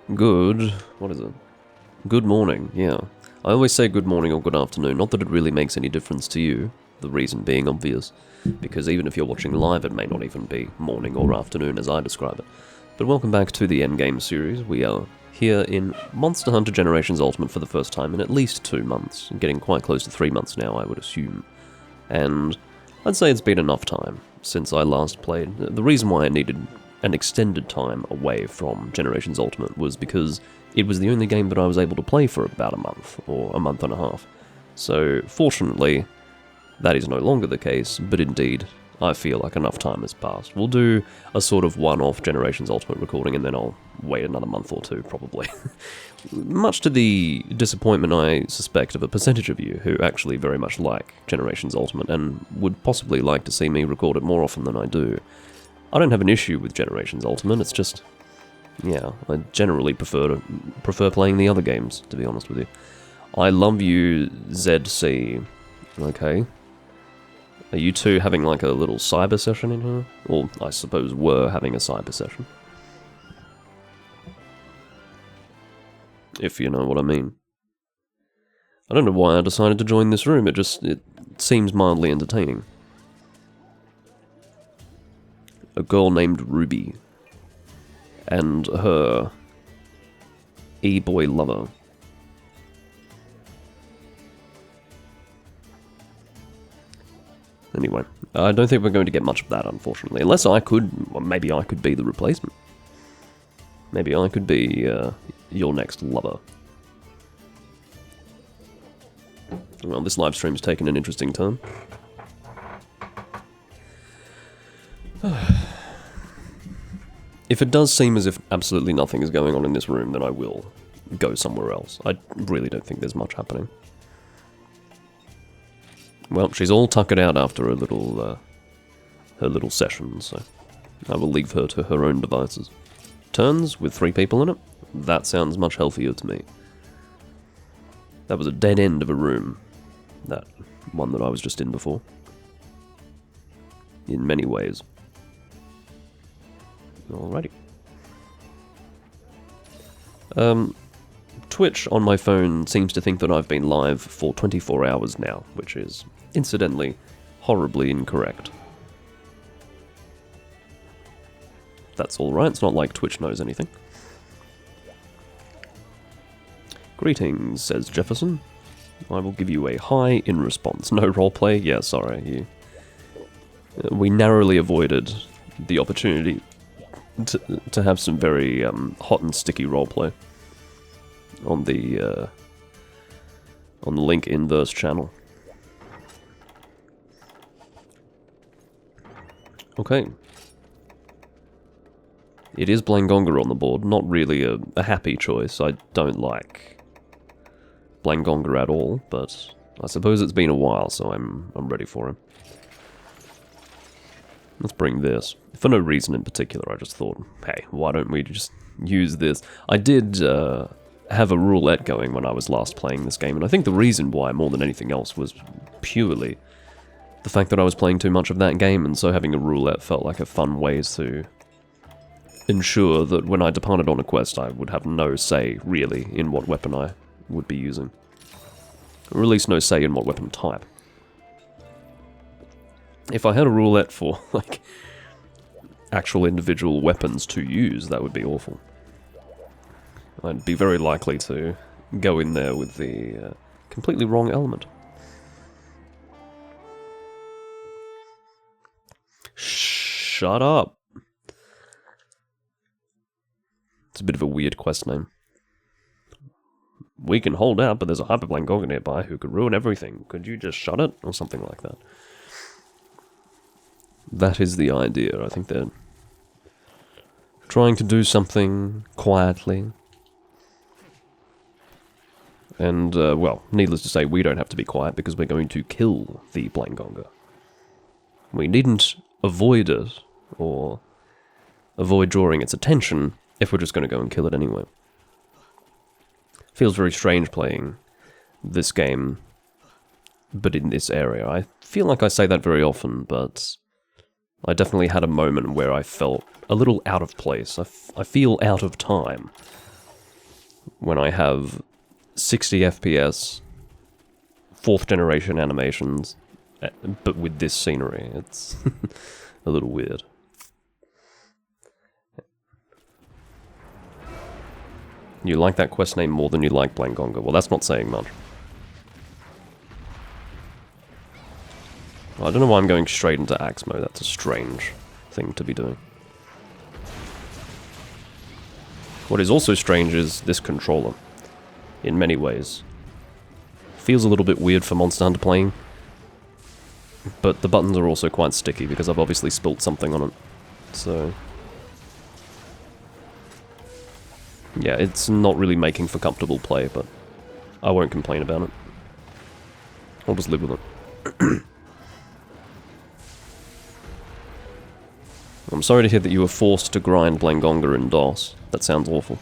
What is it? Good morning, yeah. I always say good morning or good afternoon, not that it really makes any difference to you, the reason being obvious, because even if you're watching live it may not even be morning or afternoon as I describe it. But welcome back to the Endgame series. We are here in Monster Hunter Generations Ultimate for the first time in at least 2 months, getting quite close to 3 months now, I would assume. And I'd say it's been enough time since I last played. The reason why I needed an extended time away from Generations Ultimate was because it was the only game that I was able to play for about a month, or a month and a half. So, fortunately, that is no longer the case, but indeed, I feel like enough time has passed. We'll do a sort of one-off Generations Ultimate recording, and then I'll wait another month or two, probably. Much to the disappointment, I suspect, of a percentage of you who actually very much like Generations Ultimate, and would possibly like to see me record it more often than I do. I don't have an issue with Generations Ultimate, it's just, yeah, I generally prefer playing the other games, to be honest with you. I love you, ZC. Okay. Are you two having like a little cyber session in here? Or, I suppose, were having a cyber session. If you know what I mean. I don't know why I decided to join this room, it seems mildly entertaining. A girl named Ruby. And her e-boy lover. Anyway, I don't think we're going to get much of that, unfortunately. Unless I could, well, maybe I could be the replacement. Maybe I could be your next lover. Well, this live stream's taken an interesting turn. If it does seem as if absolutely nothing is going on in this room, then I will go somewhere else. I really don't think there's much happening. Well, she's all tuckered out after her little session, so I will leave her to her own devices. Turns with 3 people in it? That sounds much healthier to me. That was a dead end of a room. That one that I was just in before. In many ways. Alrighty. Twitch on my phone seems to think that I've been live for 24 hours now, which is, incidentally, horribly incorrect. That's alright, it's not like Twitch knows anything. Greetings, says Jefferson. I will give you a hi in response. No roleplay? Yeah, sorry. We narrowly avoided the opportunity to have some very hot and sticky roleplay on the Link Inverse channel. Okay. It is Blangonga on the board, not really a happy choice. I don't like Blangonga at all, but I suppose it's been a while, so I'm ready for him. Let's bring this. For no reason in particular, I just thought, hey, why don't we just use this? I did have a roulette going when I was last playing this game, and I think the reason why, more than anything else, was purely the fact that I was playing too much of that game, and so having a roulette felt like a fun way to ensure that when I departed on a quest, I would have no say, really, in what weapon I would be using. Or at least no say in what weapon type. If I had a roulette for, like, actual individual weapons to use, that would be awful. I'd be very likely to go in there with the completely wrong element. Shut up! It's a bit of a weird quest name. We can hold out, but there's a Hyper Blangonga nearby who could ruin everything. Could you just shut it? Or something like that. That is the idea. I think they're trying to do something quietly. And, well, needless to say, we don't have to be quiet because we're going to kill the Blangonga. We needn't avoid it, or avoid drawing its attention, if we're just going to go and kill it anyway. Feels very strange playing this game, but in this area. I feel like I say that very often, but I definitely had a moment where I felt a little out of place. I feel out of time. when I have 60 FPS, 4th generation animations, but with this scenery. It's a little weird. You like that quest name more than you like Blangonga. Well, that's not saying much. I don't know why I'm going straight into axe mode. That's a strange thing to be doing. What is also strange is this controller, in many ways. Feels a little bit weird for Monster Hunter playing, but the buttons are also quite sticky because I've obviously spilt something on it. So yeah, it's not really making for comfortable play, but I won't complain about it. I'll just live with it. I'm sorry to hear that you were forced to grind Blangonga in DOS. That sounds awful.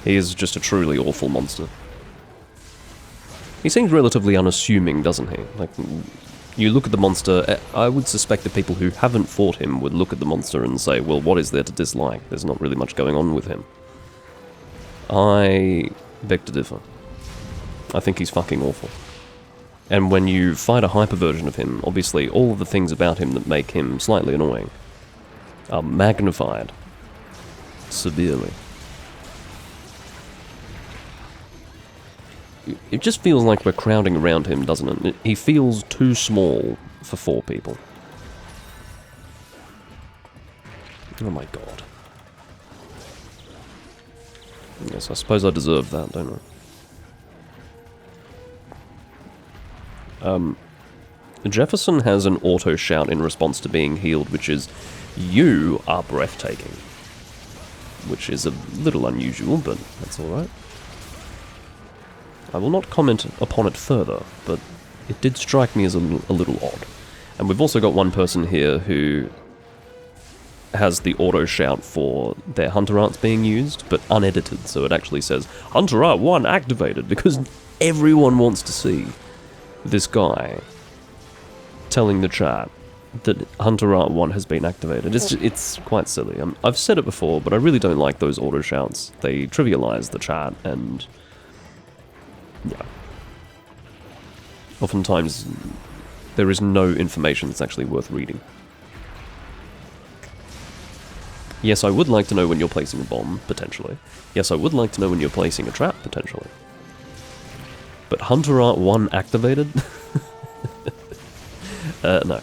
He is just a truly awful monster. He seems relatively unassuming, doesn't he? Like, you look at the monster, I would suspect that people who haven't fought him would look at the monster and say, well, what is there to dislike? There's not really much going on with him. I beg to differ. I think he's fucking awful. And when you fight a hyper version of him, obviously all of the things about him that make him slightly annoying are magnified severely. It just feels like we're crowding around him, doesn't it? He feels too small for 4 people. Oh my god. Yes, I suppose I deserve that, don't I? Jefferson has an auto shout in response to being healed, which is, "You are breathtaking." Which is a little unusual, but that's alright. I will not comment upon it further, but it did strike me as a little odd. And we've also got one person here who has the auto shout for their Hunter Arts being used, but unedited, so it actually says, Hunter Art 1 activated, because everyone wants to see this guy telling the chat that Hunter Art 1 has been activated. It's quite silly. I've said it before, but I really don't like those auto shouts. They trivialize the chat, and yeah. Oftentimes, there is no information that's actually worth reading. Yes, I would like to know when you're placing a bomb, potentially. Yes, I would like to know when you're placing a trap, potentially. But Hunter Art 1 activated? No.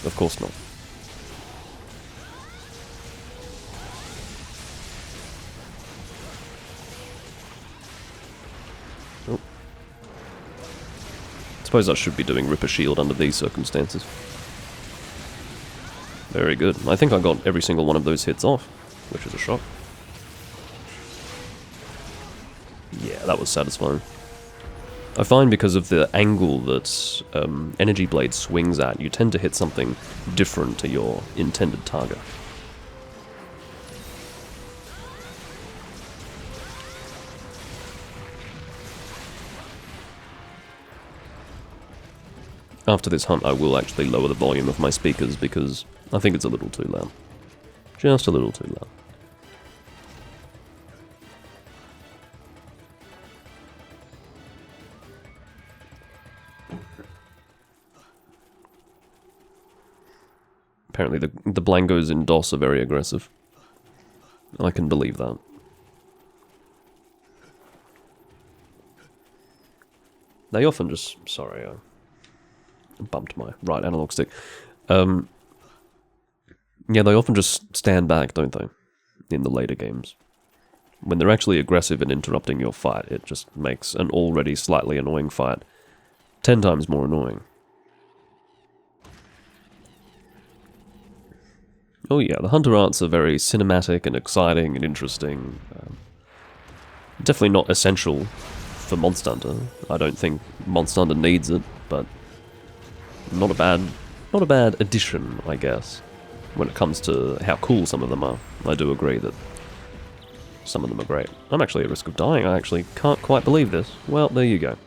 Of course not. Oh. Suppose I should be doing Ripper Shield under these circumstances. Very good. I think I got every single one of those hits off, which is a shock. Yeah, that was satisfying. I find because of the angle that Energy Blade swings at, you tend to hit something different to your intended target. After this hunt, I will actually lower the volume of my speakers because I think it's a little too loud. Just a little too loud. Apparently the Blangos in DOS are very aggressive. I can believe that. They often just... Sorry, I bumped my right analog stick. Yeah, they often just stand back, don't they? In the later games. When they're actually aggressive and interrupting your fight, it just makes an already slightly annoying fight 10 times more annoying. Oh yeah, the Hunter Arts are very cinematic and exciting and interesting. Definitely not essential for Monster Hunter. I don't think Monster Hunter needs it, but not a bad addition, I guess. When it comes to how cool some of them are, I do agree that some of them are great. I'm actually at risk of dying. I actually can't quite believe this. Well, there you go.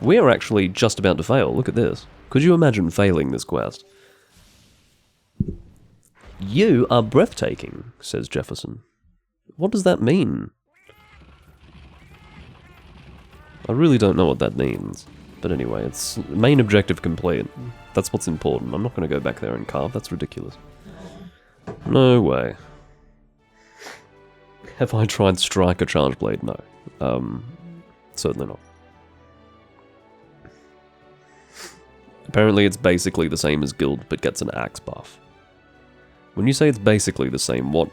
We're actually just about to fail. Look at this. Could you imagine failing this quest? You are breathtaking, says Jefferson. What does that mean? I really don't know what that means. But anyway, it's main objective complete. That's what's important. I'm not going to go back there and carve. That's ridiculous. No way. Have I tried Strike or Charge Blade? No. Certainly not. Apparently it's basically the same as Guild, but gets an axe buff. When you say it's basically the same, what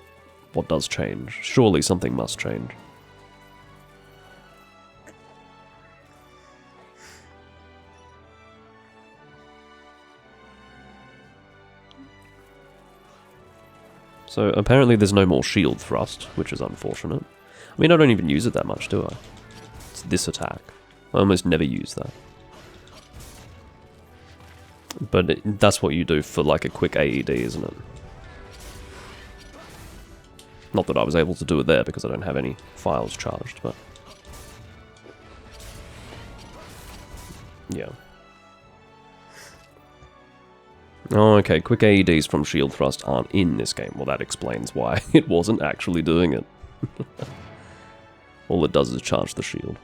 does change? Surely something must change. So apparently there's no more shield thrust, which is unfortunate. I mean, I don't even use it that much, do I? It's this attack. I almost never use that. But that's what you do for like a quick AED, isn't it? Not that I was able to do it there because I don't have any files charged, but... yeah. Oh, okay, quick AEDs from shield thrust aren't in this game. Well, that explains why it wasn't actually doing it. All it does is charge the shield.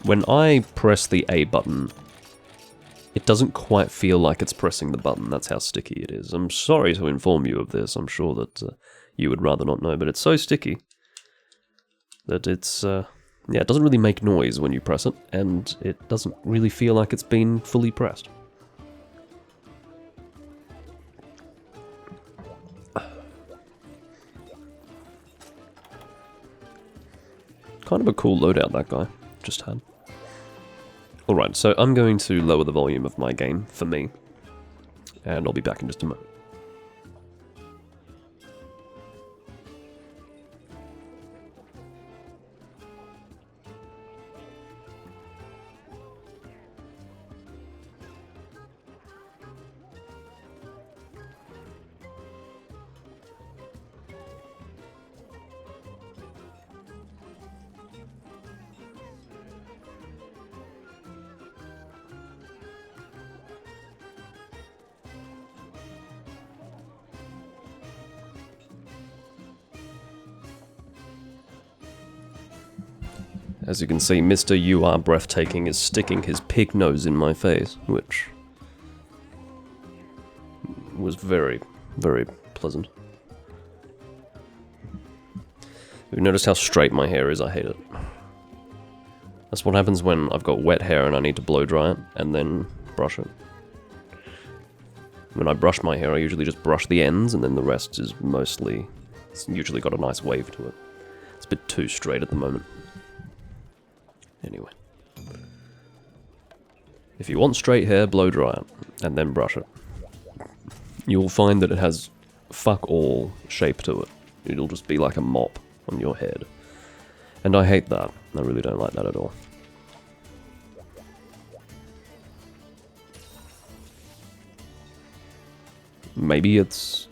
When I press the A button, it doesn't quite feel like it's pressing the button. That's how sticky it is. I'm sorry to inform you of this. I'm sure that you would rather not know, but it's so sticky that it's... yeah, it doesn't really make noise when you press it, and it doesn't really feel like it's been fully pressed. Kind of a cool loadout that guy just had. Alright, so I'm going to lower the volume of my game, for me, and I'll be back in just a moment. As you can see, Mr. You Are Breathtaking is sticking his pig nose in my face, which was very, very pleasant. Have you noticed how straight my hair is? I hate it. That's what happens when I've got wet hair and I need to blow dry it, and then brush it. When I brush my hair, I usually just brush the ends, and then the rest is mostly... it's usually got a nice wave to it. It's a bit too straight at the moment. Anyway. If you want straight hair, blow dry it, and then brush it. You'll find that it has fuck all shape to it. It'll just be like a mop on your head. And I hate that. I really don't like that at all. Maybe it's...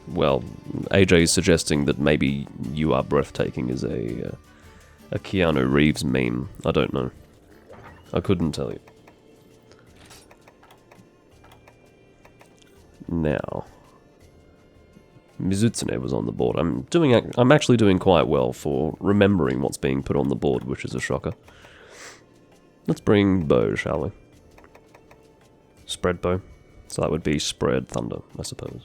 well, AJ is suggesting that maybe You Are Breathtaking is a Keanu Reeves meme. I don't know. I couldn't tell you. Now, Mizutsune was on the board. I'm actually doing quite well for remembering what's being put on the board, which is a shocker. Let's bring bow, shall we? Spread bow. So that would be spread thunder, I suppose.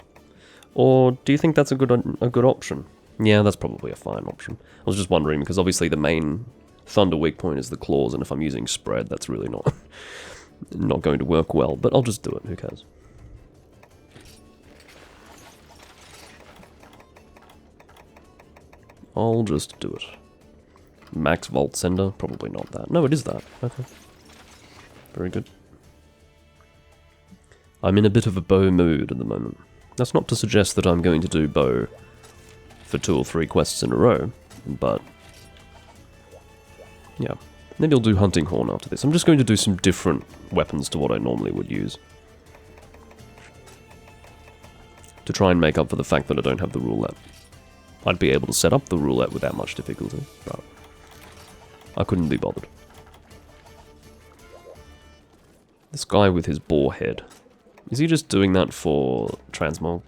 Or do you think that's a good option? Yeah, that's probably a fine option. I was just wondering, because obviously the main thunder weak point is the claws, and if I'm using spread, that's really not going to work well, but I'll just do it, who cares? I'll just do it. Max Volt Sender? Probably not that. No, it is that. Okay. Very good. I'm in a bit of a bow mood at the moment. That's not to suggest that I'm going to do bow for 2 or 3 quests in a row, but yeah, maybe I'll do Hunting Horn after this. I'm just going to do some different weapons to what I normally would use, to try and make up for the fact that I don't have the roulette. I'd be able to set up the roulette without much difficulty, but I couldn't be bothered. This guy with his boar head. Is he just doing that for transmog?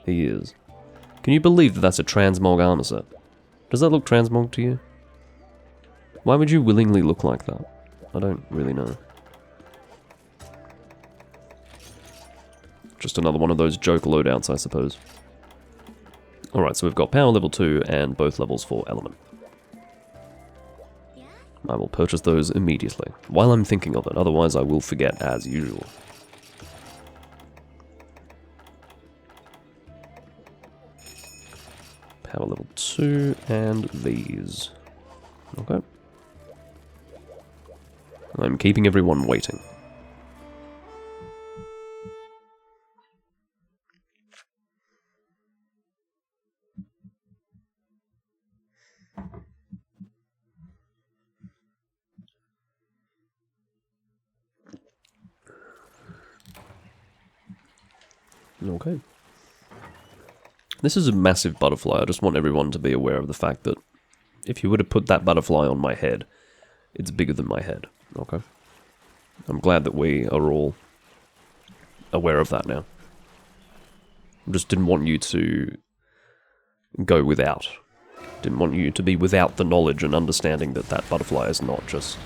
He is. Can you believe that that's a transmog armor set? Does that look transmog to you? Why would you willingly look like that? I don't really know. Just another one of those joke loadouts, I suppose. Alright, so we've got power level 2 and both levels for element. I will purchase those immediately, while I'm thinking of it, otherwise I will forget as usual. Power level 2 and these. Okay. I'm keeping everyone waiting. Okay. This is a massive butterfly. I just want everyone to be aware of the fact that if you were to put that butterfly on my head, it's bigger than my head. Okay. I'm glad that we are all aware of that now. I just didn't want you to go without. Didn't want you to be without the knowledge and understanding that that butterfly is not just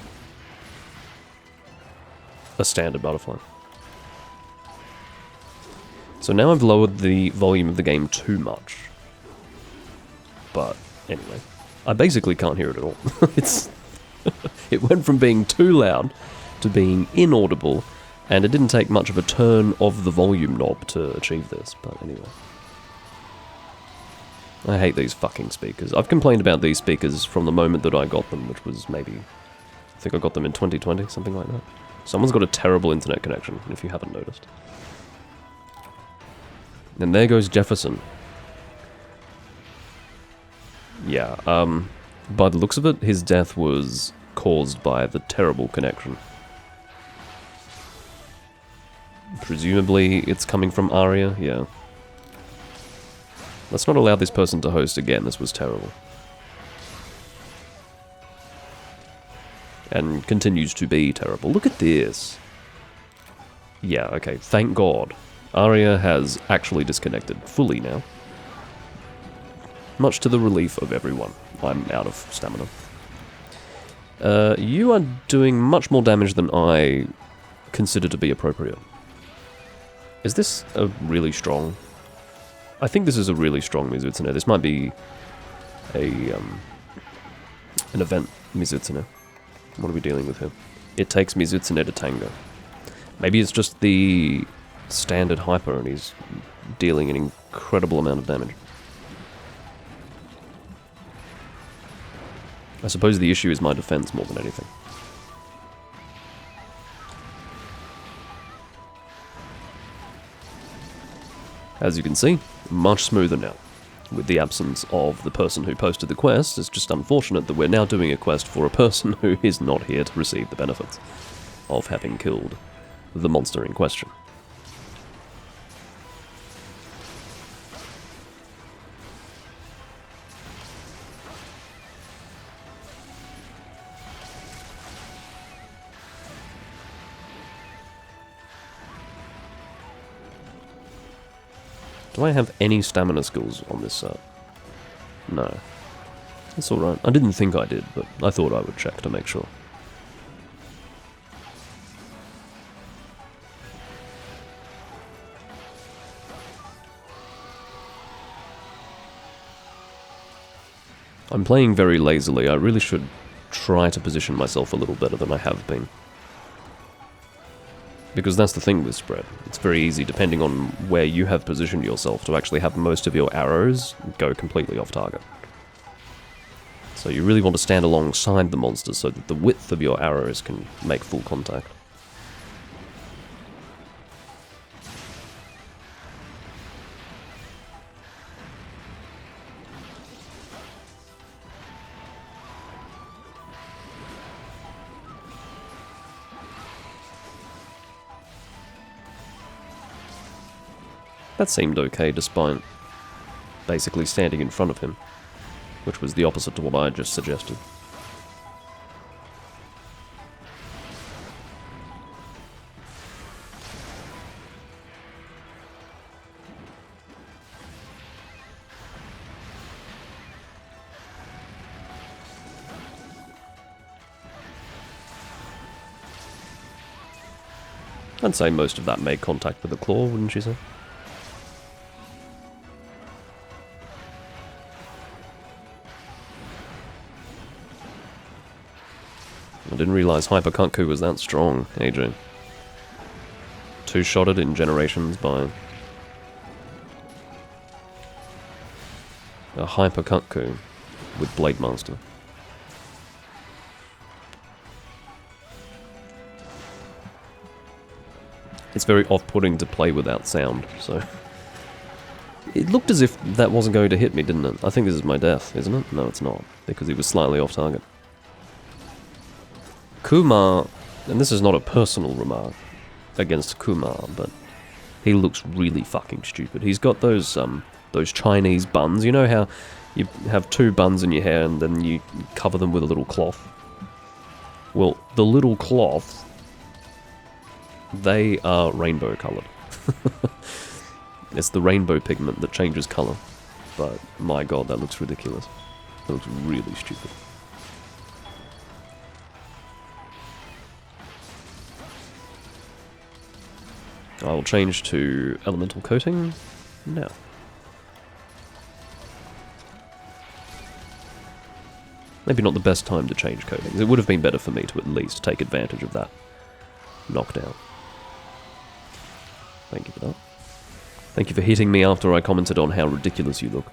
a standard butterfly. So now I've lowered the volume of the game too much. But anyway, I basically can't hear it at all. It went from being too loud to being inaudible, and it didn't take much of a turn of the volume knob to achieve this, but anyway. I hate these fucking speakers. I've complained about these speakers from the moment that I got them, which was maybe, I think I got them in 2020, something like that. Someone's got a terrible internet connection, if you haven't noticed. And there goes Jefferson. Yeah, by the looks of it, his death was caused by the terrible connection. Presumably, it's coming from Aria, yeah. Let's not allow this person to host again, this was terrible. And continues to be terrible. Look at this! Yeah, okay, thank God. Aria has actually disconnected fully now. Much to the relief of everyone. I'm out of stamina. You are doing much more damage than I consider to be appropriate. Is this a really strong... I think this is a really strong Mizutsune. This might be an event Mizutsune. What are we dealing with here? It takes Mizutsune to tango. Maybe it's just the standard hyper and he's dealing an incredible amount of damage. I suppose the issue is my defense more than anything. As you can see, much smoother now. With the absence of the person who posted the quest, it's just unfortunate that we're now doing a quest for a person who is not here to receive the benefits of having killed the monster in question. Do I have any stamina skills on this set? No. That's alright. I didn't think I did, but I thought I would check to make sure. I'm playing very lazily. I really should try to position myself a little better than I have been. Because that's the thing with spread. It's very easy, depending on where you have positioned yourself, to actually have most of your arrows go completely off target. So you really want to stand alongside the monsters so that the width of your arrows can make full contact. That seemed okay, despite basically standing in front of him, which was the opposite to what I just I'd say most of that made contact with the claw, wouldn't you say? I didn't realise Hypercunkku was that strong, AJ. Two-shotted in generations by a Hypercunkku with Blade Master. It's very off-putting to play without sound, so... It looked as if that wasn't going to hit me, didn't it? I think this is my death, isn't it? No, it's not, because he was slightly off-target. Kumar, and this is not a personal remark against Kumar, but he looks really fucking stupid. He's got those Chinese buns. You know how you have two buns in your hair and then you cover them with a little cloth? Well, the little cloth, they are rainbow coloured. It's the rainbow pigment that changes colour. But my god, that looks ridiculous. That looks really stupid. I'll change to elemental coating now. Maybe not the best time to change coatings. It would have been better for me to at least take advantage of that knockdown. Thank you for that. Thank you for hitting me after I commented on how ridiculous you look.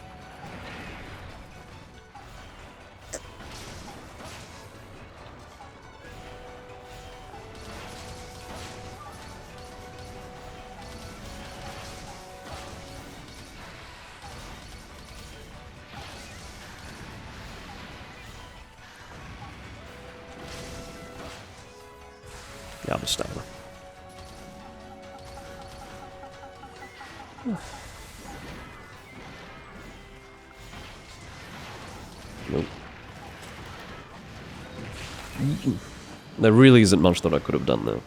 Yeah, I'm a stamina. Nope. There really isn't much that I could have done there.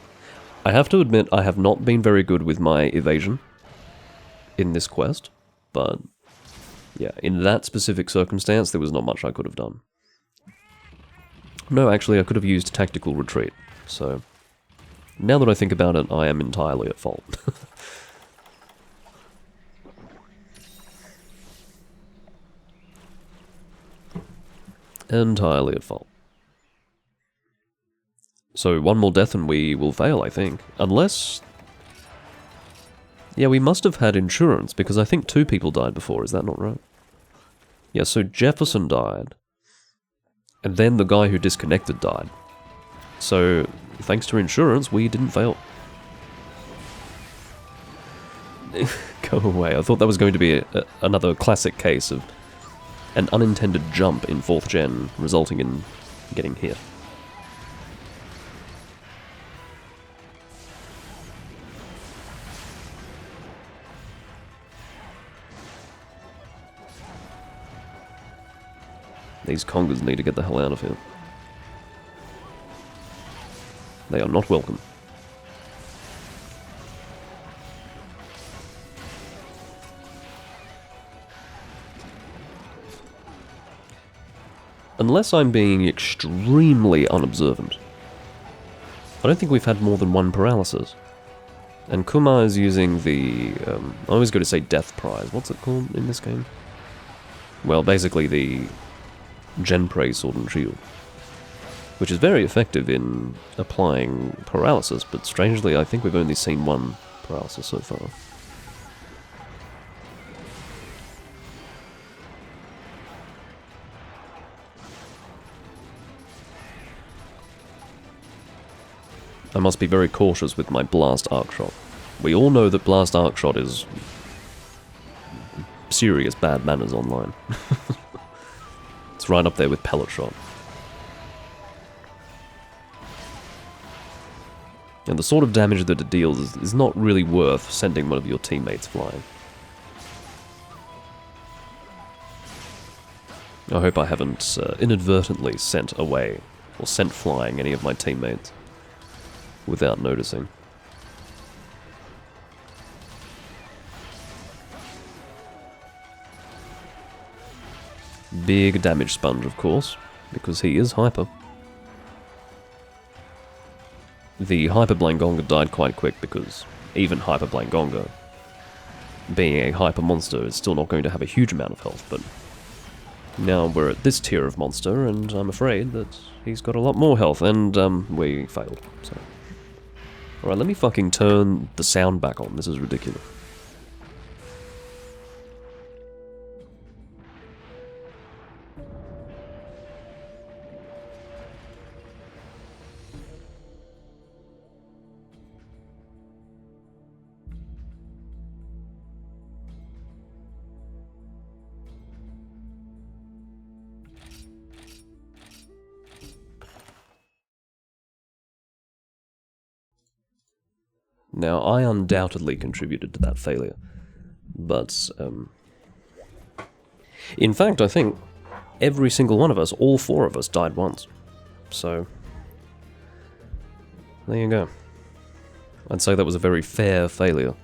I have to admit, I have not been very good with my evasion in this quest, but yeah, in that specific circumstance, there was not much I could have done. No, actually, I could have used tactical retreat, so now that I think about it, I am entirely at fault. Entirely at fault. So one more death and we will fail, I think. Unless... yeah, we must have had insurance, because I think 2 people died before, is that not right? Yeah, so Jefferson died, and then the guy who disconnected died. So, thanks to insurance, we didn't fail. Go away. I thought that was going to be another classic case of an unintended jump in 4th gen, resulting in getting hit. These Congas need to get the hell out of here. They are not welcome. Unless I'm being extremely unobservant, I don't think we've had more than 1 paralysis. And Kumar is using the... I always go to say Death Prize. What's it called in this game? Well, basically the Genprey Sword and Shield, which is very effective in applying paralysis, but strangely I think we've only seen 1 paralysis so far. I must be very cautious with my Blast Arc Shot. We all know that Blast Arc Shot is serious bad manners online. It's right up there with Pellet Shot. And the sort of damage that it deals is not really worth sending one of your teammates flying. I hope I haven't inadvertently sent away or sent flying any of my teammates without noticing. Big damage sponge, of course, because he is hyper. the Hyper Blangonga died quite quick because even Hyper Blangonga, being a hyper monster, is still not going to have a huge amount of health, but now we're at this tier of monster, and I'm afraid that he's got a lot more health, and we failed, so. Alright, let me fucking turn the sound back on, this is ridiculous. Now, I undoubtedly contributed to that failure, but, in fact, I think every single one of us, all four of us, died once. So, there you go. I'd say that was a very fair failure.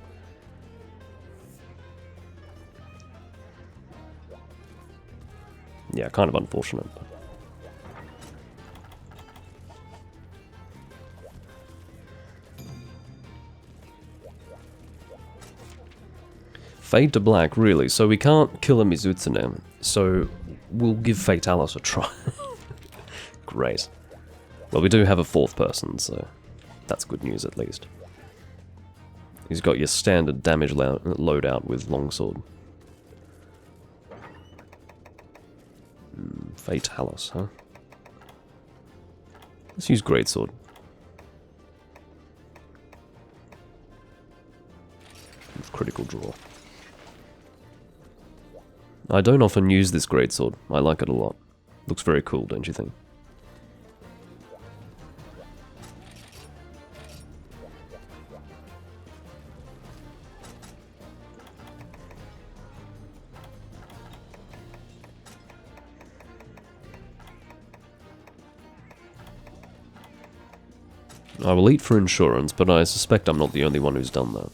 Yeah, kind of unfortunate. Fade to black, really, so we can't kill a Mizutsune, so we'll give Fatalis a try. Great. Well, we do have a fourth person, so that's good news at least. He's got your standard damage loadout with longsword. Fatalis, huh? Let's use greatsword. Critical draw. I don't often use this greatsword. I like it a lot. Looks very cool, don't you think? I will eat for insurance, but I suspect I'm not the only one who's done that.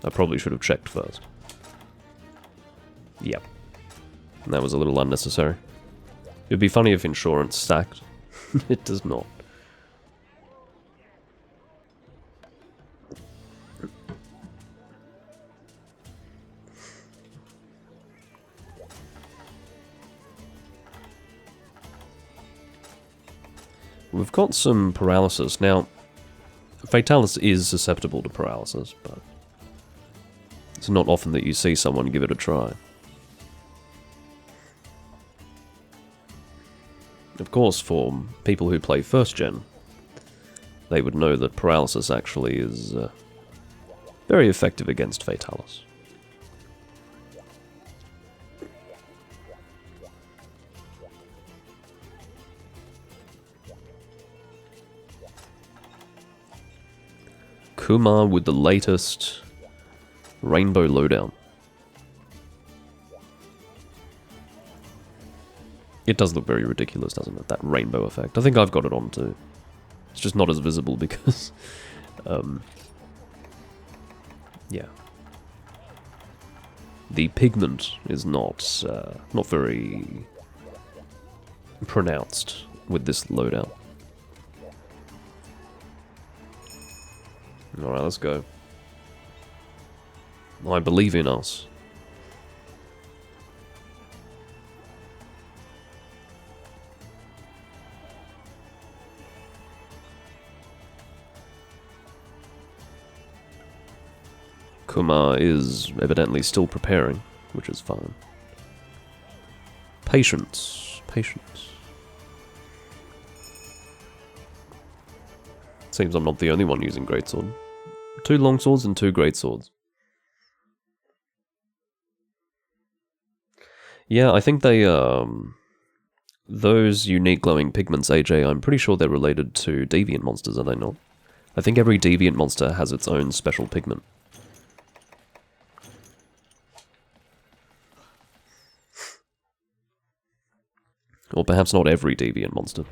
I probably should have checked first. Yep. That was a little unnecessary. It'd be funny if insurance stacked. It does not. We've got some paralysis. Now, Fatalis is susceptible to paralysis, but it's not often that you see someone give it a try. Of course, for people who play first gen, they would know that paralysis actually is very effective against Fatalis. Kumar with the latest rainbow loadout. It does look very ridiculous, doesn't it? That rainbow effect. I think I've got it on too. It's just not as visible because, yeah. The pigment is not very pronounced with this loadout. Alright, let's go. I believe in us. Kumar is evidently still preparing, which is fine. Patience. Patience. Seems I'm not the only one using greatsword. 2 longswords and 2 greatswords. Yeah, I think they, those unique glowing pigments, AJ, I'm pretty sure they're related to deviant monsters, are they not? I think every deviant monster has its own special pigment. Or perhaps not every deviant monster.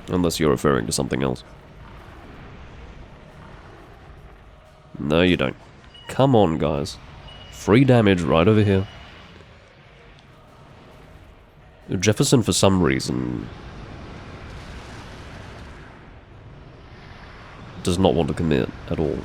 Unless you're referring to something else. No, you don't. Come on, guys. Free damage right over here. Jefferson, for some reason... does not want to commit at all.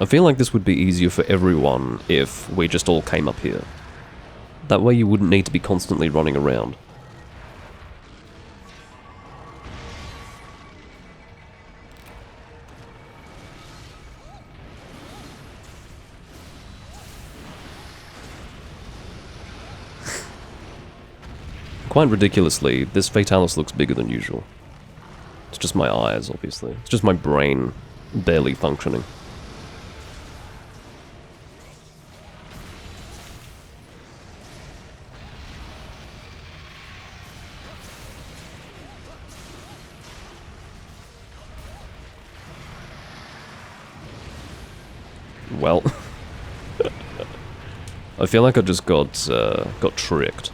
I feel like this would be easier for everyone if we just all came up here. That way you wouldn't need to be constantly running around. Quite ridiculously, this Fatalis looks bigger than usual. It's just my eyes, obviously. It's just my brain barely functioning. Well, I feel like I just got tricked.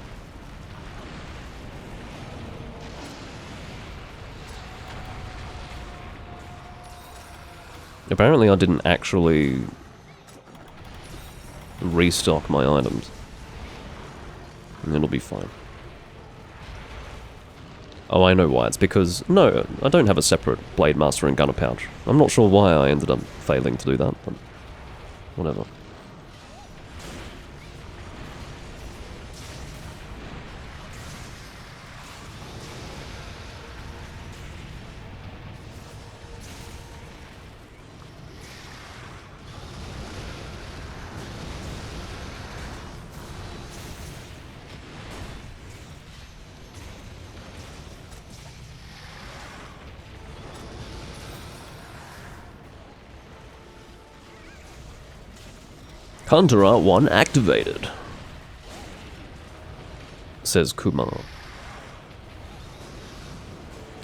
Apparently I didn't actually restock my items. It'll be fine. Oh, I know why. It's because... No, I don't have a separate Blade Master and Gunner pouch. I'm not sure why I ended up failing to do that, but whatever. Hunter Art 1 activated, says Kumar.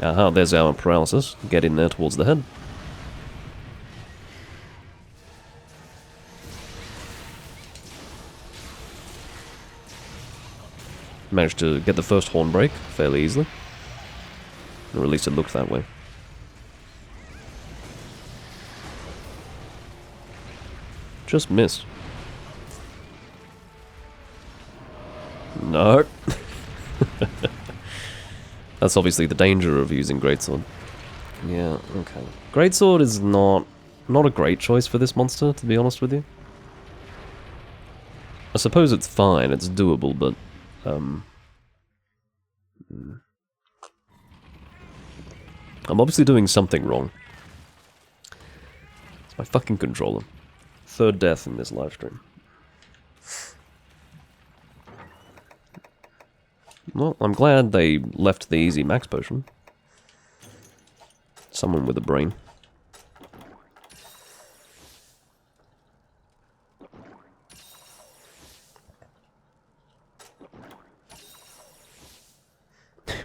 Aha, there's our paralysis. Get in there towards the head. Managed to get the first horn break fairly easily. Or at least it looked that way. Just missed. No. That's obviously the danger of using Greatsword. Yeah, okay. Greatsword is not a great choice for this monster, to be honest with you. I suppose it's fine, it's doable, but... I'm obviously doing something wrong. It's my fucking controller. Third death in this livestream. Well, I'm glad they left the easy max potion. Someone with a brain.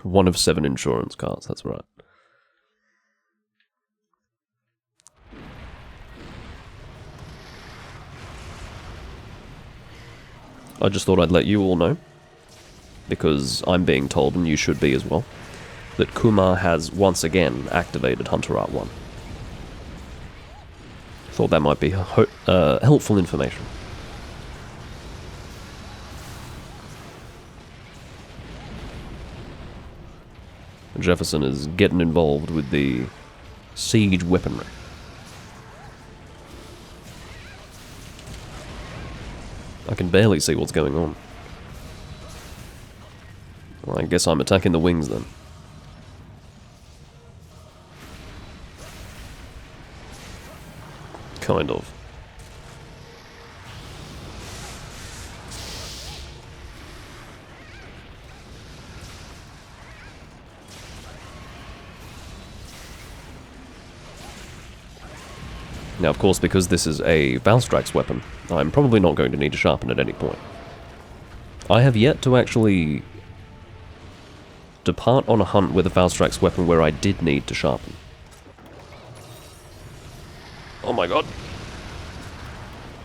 One of 7 insurance cards, that's right. I just thought I'd let you all know, because I'm being told, and you should be as well, that Kumar has once again activated Hunter Art 1. Thought that might be helpful information. Jefferson is getting involved with the siege weaponry. I can barely see what's going on. Well, I guess I'm attacking the wings then. Kind of. Now, of course, because this is a Valstrax weapon, I'm probably not going to need to sharpen at any point. I have yet to actually depart on a hunt with a Valstrax weapon where I did need to sharpen. Oh my god.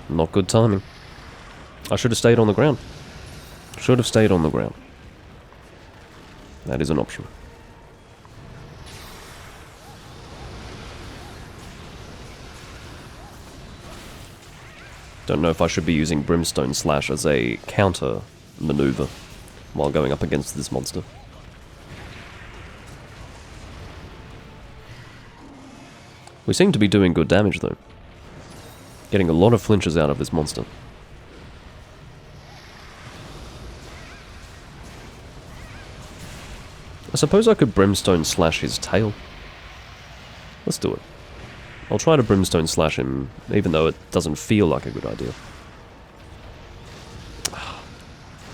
Not good timing. I should have stayed on the ground. Should have stayed on the ground. That is an option. Don't know if I should be using Brimstone Slash as a counter maneuver while going up against this monster. We seem to be doing good damage though. Getting a lot of flinches out of this monster. I suppose I could Brimstone Slash his tail. Let's do it. I'll try to Brimstone Slash him, even though it doesn't feel like a good idea.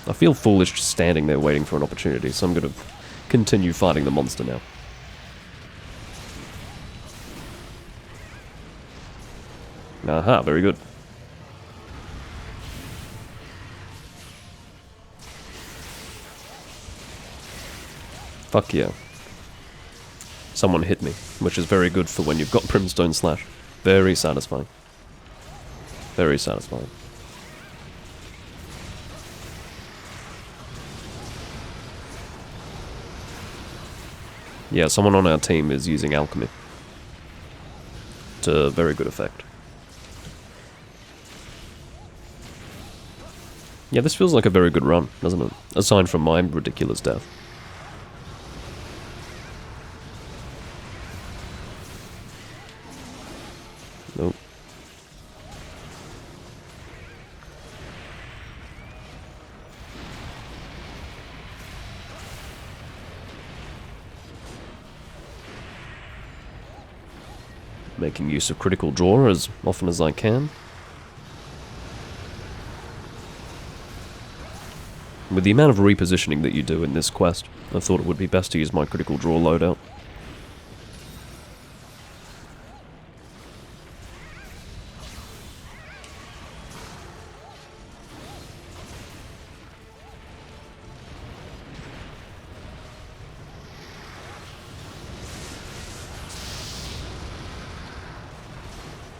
I feel foolish just standing there waiting for an opportunity, so I'm going to continue fighting the monster now. Aha, very good. Fuck yeah. Someone hit me, which is very good for when you've got Brimstone Slash. Very satisfying. Very satisfying. Yeah, someone on our team is using alchemy. To very good effect. Yeah, this feels like a very good run, doesn't it? Aside from my ridiculous death. Nope. Making use of critical draw as often as I can. With the amount of repositioning that you do in this quest, I thought it would be best to use my critical draw loadout.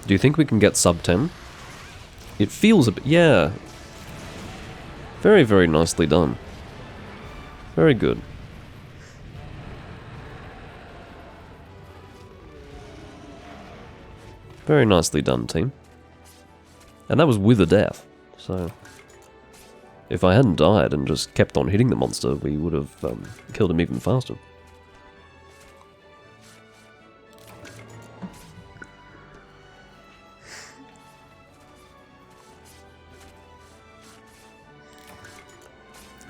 Do you think we can get sub 10? It feels a bit... yeah. Very, very nicely done. Very good. Very nicely done, team. And that was with a death, so... if I hadn't died and just kept on hitting the monster, we would have killed him even faster.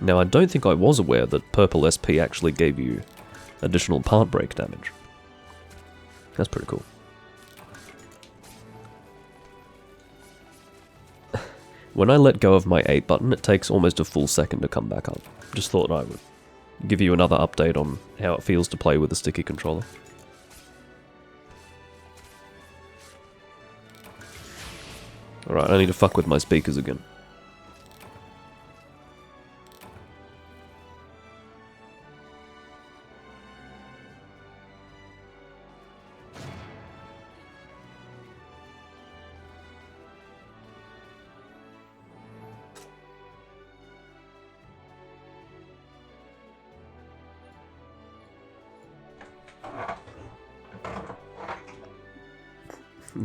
Now, I don't think I was aware that purple SP actually gave you additional part break damage. That's pretty cool. When I let go of my A button, it takes almost a full second to come back up. Just thought I would give you another update on how it feels to play with a sticky controller. Alright, I need to fuck with my speakers again.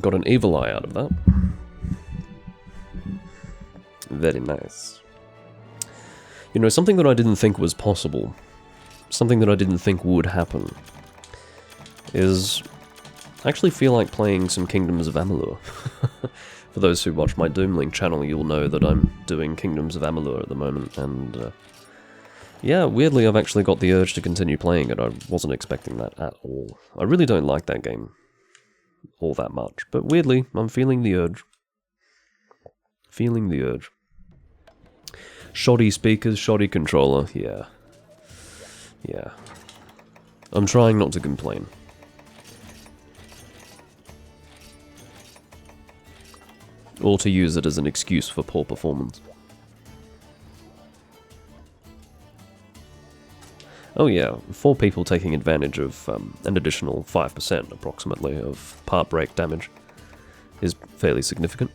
Got an evil eye out of that. Very nice. You know, something that I didn't think was possible, something that I didn't think would happen, is I actually feel like playing some Kingdoms of Amalur. For those who watch my Doomlink channel, you'll know that I'm doing Kingdoms of Amalur at the moment, and yeah, weirdly I've actually got the urge to continue playing it. I wasn't expecting that at all. I really don't like that game all that much, but weirdly, I'm feeling the urge. Feeling the urge. Shoddy speakers, shoddy controller, yeah. Yeah. I'm trying not to complain. Or to use it as an excuse for poor performance. Oh yeah, 4 people taking advantage of an additional 5% approximately of part break damage is fairly significant.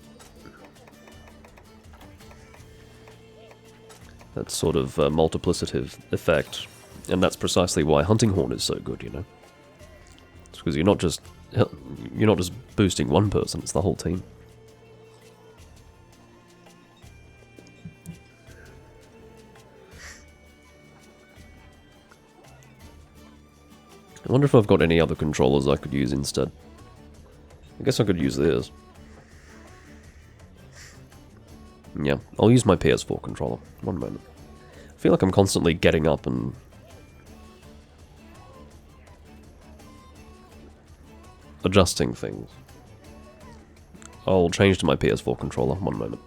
That sort of multiplicative effect, and that's precisely why Hunting Horn is so good, you know. It's because you're not just boosting one person, it's the whole team. I wonder if I've got any other controllers I could use instead. I guess I could use this. Yeah, I'll use my PS4 controller. One moment. I feel like I'm constantly getting up and... adjusting things. I'll change to my PS4 controller. One moment.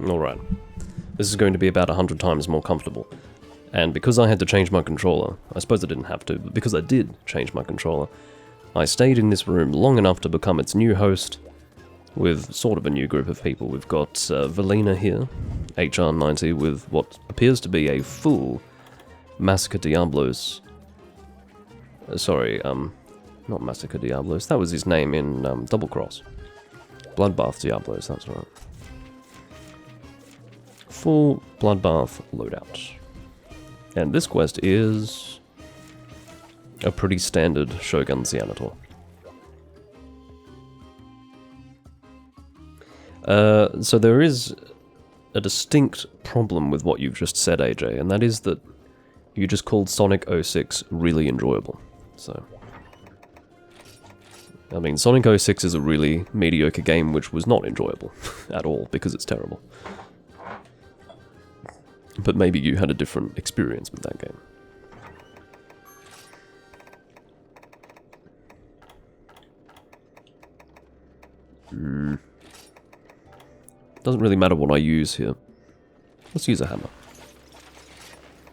Alright. This is going to be about 100 times more comfortable. And because I had to change my controller, I suppose I didn't have to, but because I did change my controller, I stayed in this room long enough to become its new host, with sort of a new group of people. We've got Valina here, HR90, with what appears to be a full Massacre Diablos. Not Massacre Diablos, that was his name in Double Cross. Bloodbath Diablos, that's right. Full Bloodbath loadout. And this quest is a pretty standard Shogun Senator. So there is a distinct problem with what you've just said, AJ, and that is that you just called Sonic 06 really enjoyable. So, I mean, Sonic 06 is a really mediocre game which was not enjoyable at all because it's terrible. But maybe you had a different experience with that game. Doesn't really matter what I use here. Let's use a hammer.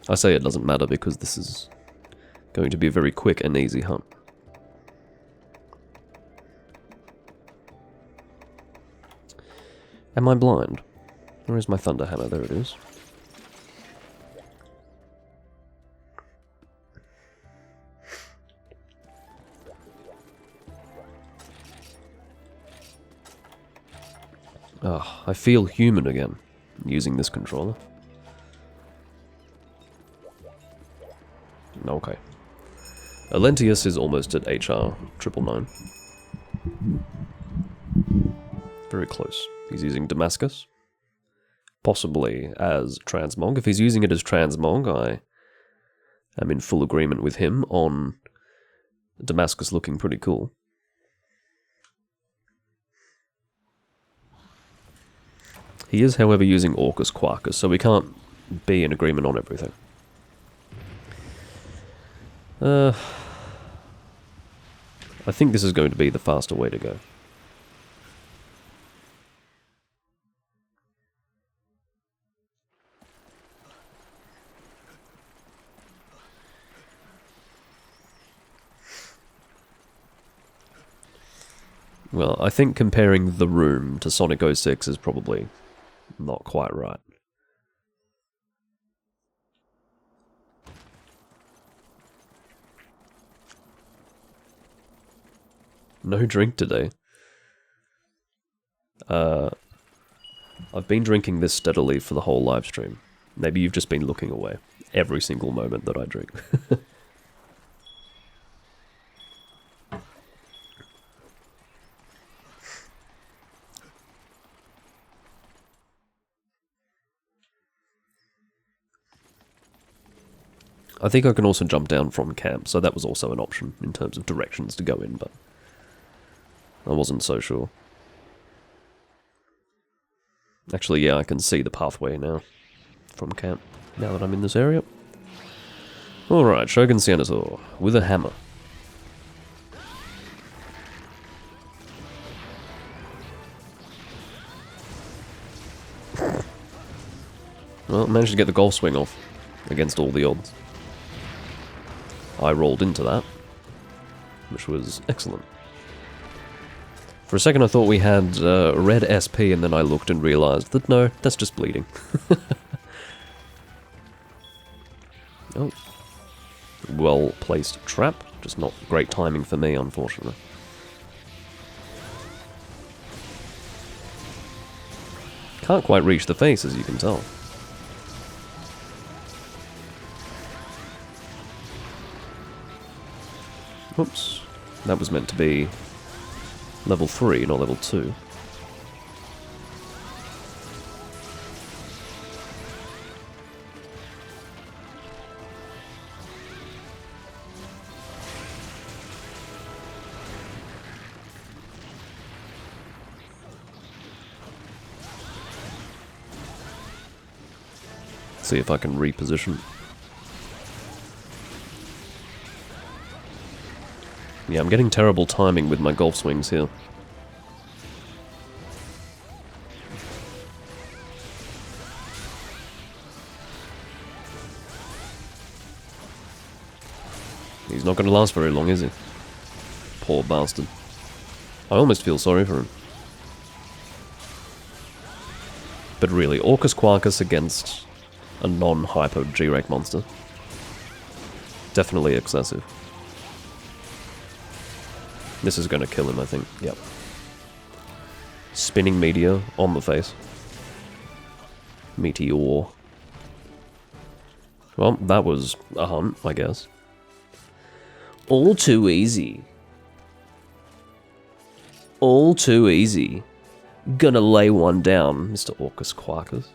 I say it doesn't matter because this is going to be a very quick and easy hunt. Am I blind? Where is my thunder hammer? There it is. Ah, I feel human again, using this controller. Okay. Alentius is almost at HR 999. Very close. He's using Damascus. Possibly as Transmog. If he's using it as Transmog, I am in full agreement with him on Damascus looking pretty cool. He is, however, using Orcus Quarkus, so we can't be in agreement on everything. I think this is going to be the faster way to go. Well, I think comparing the room to Sonic 06 is probably not quite right. No drink today. I've been drinking this steadily for the whole live stream. Maybe you've just been looking away every single moment that I drink. I think I can also jump down from camp, so that was also an option in terms of directions to go in, but I wasn't so sure. Actually, yeah, I can see the pathway now from camp, now that I'm in this area. Alright, Shogun Senator with a hammer. Well, managed to get the golf swing off against all the odds. I rolled into that, which was excellent. For a second I thought we had red SP, and then I looked and realised that no, that's just bleeding. Oh. Well-placed trap, just not great timing for me, unfortunately. Can't quite reach the face, as you can tell. Oops. That was meant to be level 3, not level 2. See if I can reposition. Yeah, I'm getting terrible timing with my golf swings here. He's not going to last very long, is he? Poor bastard. I almost feel sorry for him. But really, Orcus Quarkus against a non-hyper G-Rank monster. Definitely excessive. This is going to kill him, I think. Yep. Spinning Meteor on the face. Meteor. Well, that was a hunt, I guess. All too easy. All too easy. Gonna lay one down, Mr. Orcus Quarkus.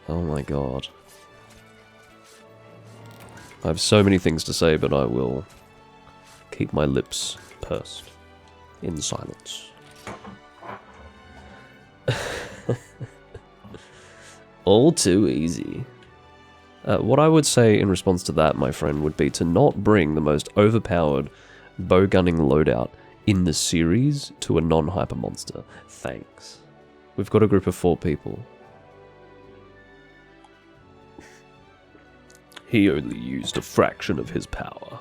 Oh my god. I have so many things to say, but I will keep my lips pursed in silence. All too easy. What I would say in response to that, my friend, would be to not bring the most overpowered bow gunning loadout in the series to a non-hyper monster. Thanks. We've got a group of 4 people. He only used a fraction of his power.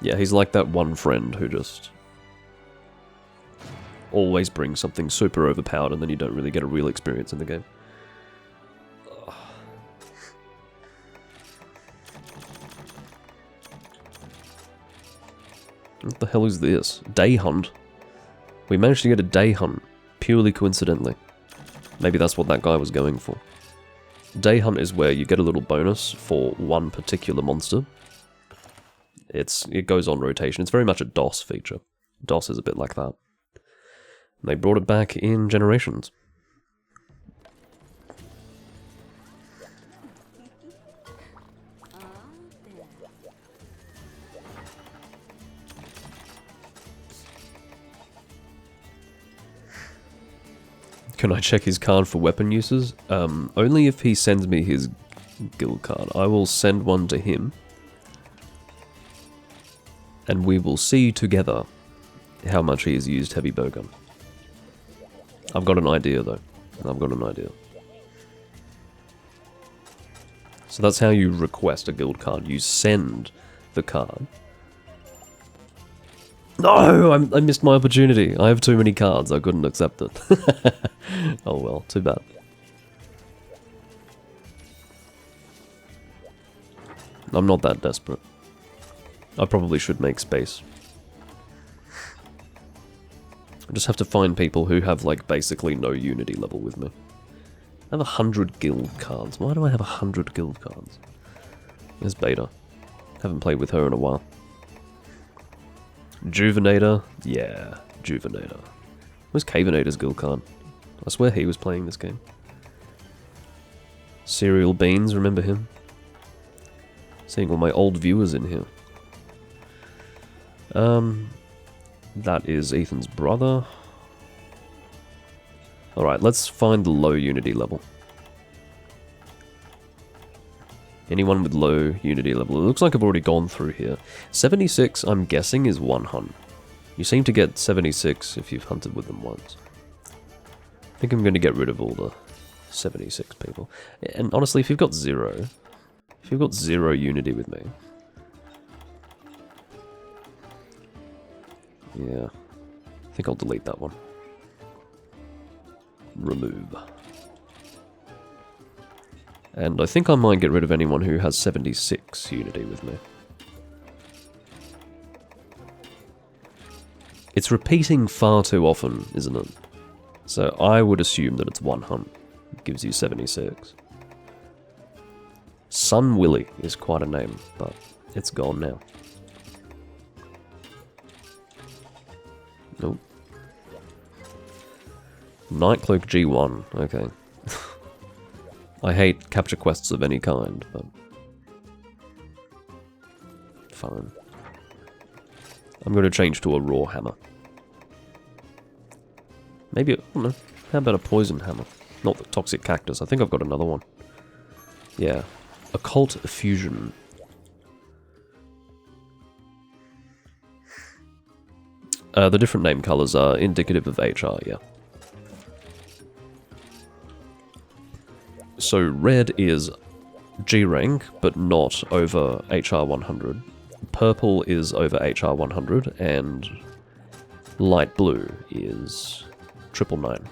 Yeah, he's like that one friend who just always brings something super overpowered and then you don't really get a real experience in the game. What the hell is this? Day hunt? We managed to get a day hunt, purely coincidentally. Maybe that's what that guy was going for. Day hunt is where you get a little bonus for one particular monster. It goes on rotation. It's very much a DOS feature. DOS is a bit like that. And they brought it back in Generations. Can I check his card for weapon uses? Only if he sends me his guild card. I will send one to him. And we will see together how much he has used heavy bowgun. I've got an idea though. I've got an idea. So that's how you request a guild card. You send the card. No! I missed my opportunity. I have too many cards. I couldn't accept it. Oh well, too bad. I'm not that desperate. I probably should make space. I just have to find people who have, like, basically no unity level with me. I have 100 guild cards. Why do I have 100 guild cards? There's Beta. Haven't played with her in a while. Juvenator? Yeah, Juvenator. Where's Cavenator's guild card? I swear he was playing this game. Cereal Beans, remember him? Seeing all my old viewers in here. That is Ethan's brother. Alright, let's find the low unity level. Anyone with low unity level. It looks like I've already gone through here. 76, I'm guessing, is one hunt. You seem to get 76 if you've hunted with them once. I think I'm going to get rid of all the 76 people. And honestly, if you've got zero unity with me... Yeah. I think I'll delete that one. Remove. And I think I might get rid of anyone who has 76 unity with me. It's repeating far too often, isn't it? So I would assume that it's one hunt. It gives you 76. Sun Willy is quite a name, but it's gone now. Nope. Nightcloak G1, okay. I hate capture quests of any kind, but... fine. I'm going to change to a raw hammer. Maybe, I don't know, how about a poison hammer? Not the toxic cactus, I think I've got another one. Yeah. Occult Fusion. The different name colours are indicative of HR, yeah. So red is G rank, but not over HR 100. Purple is over HR 100, and light blue is 999.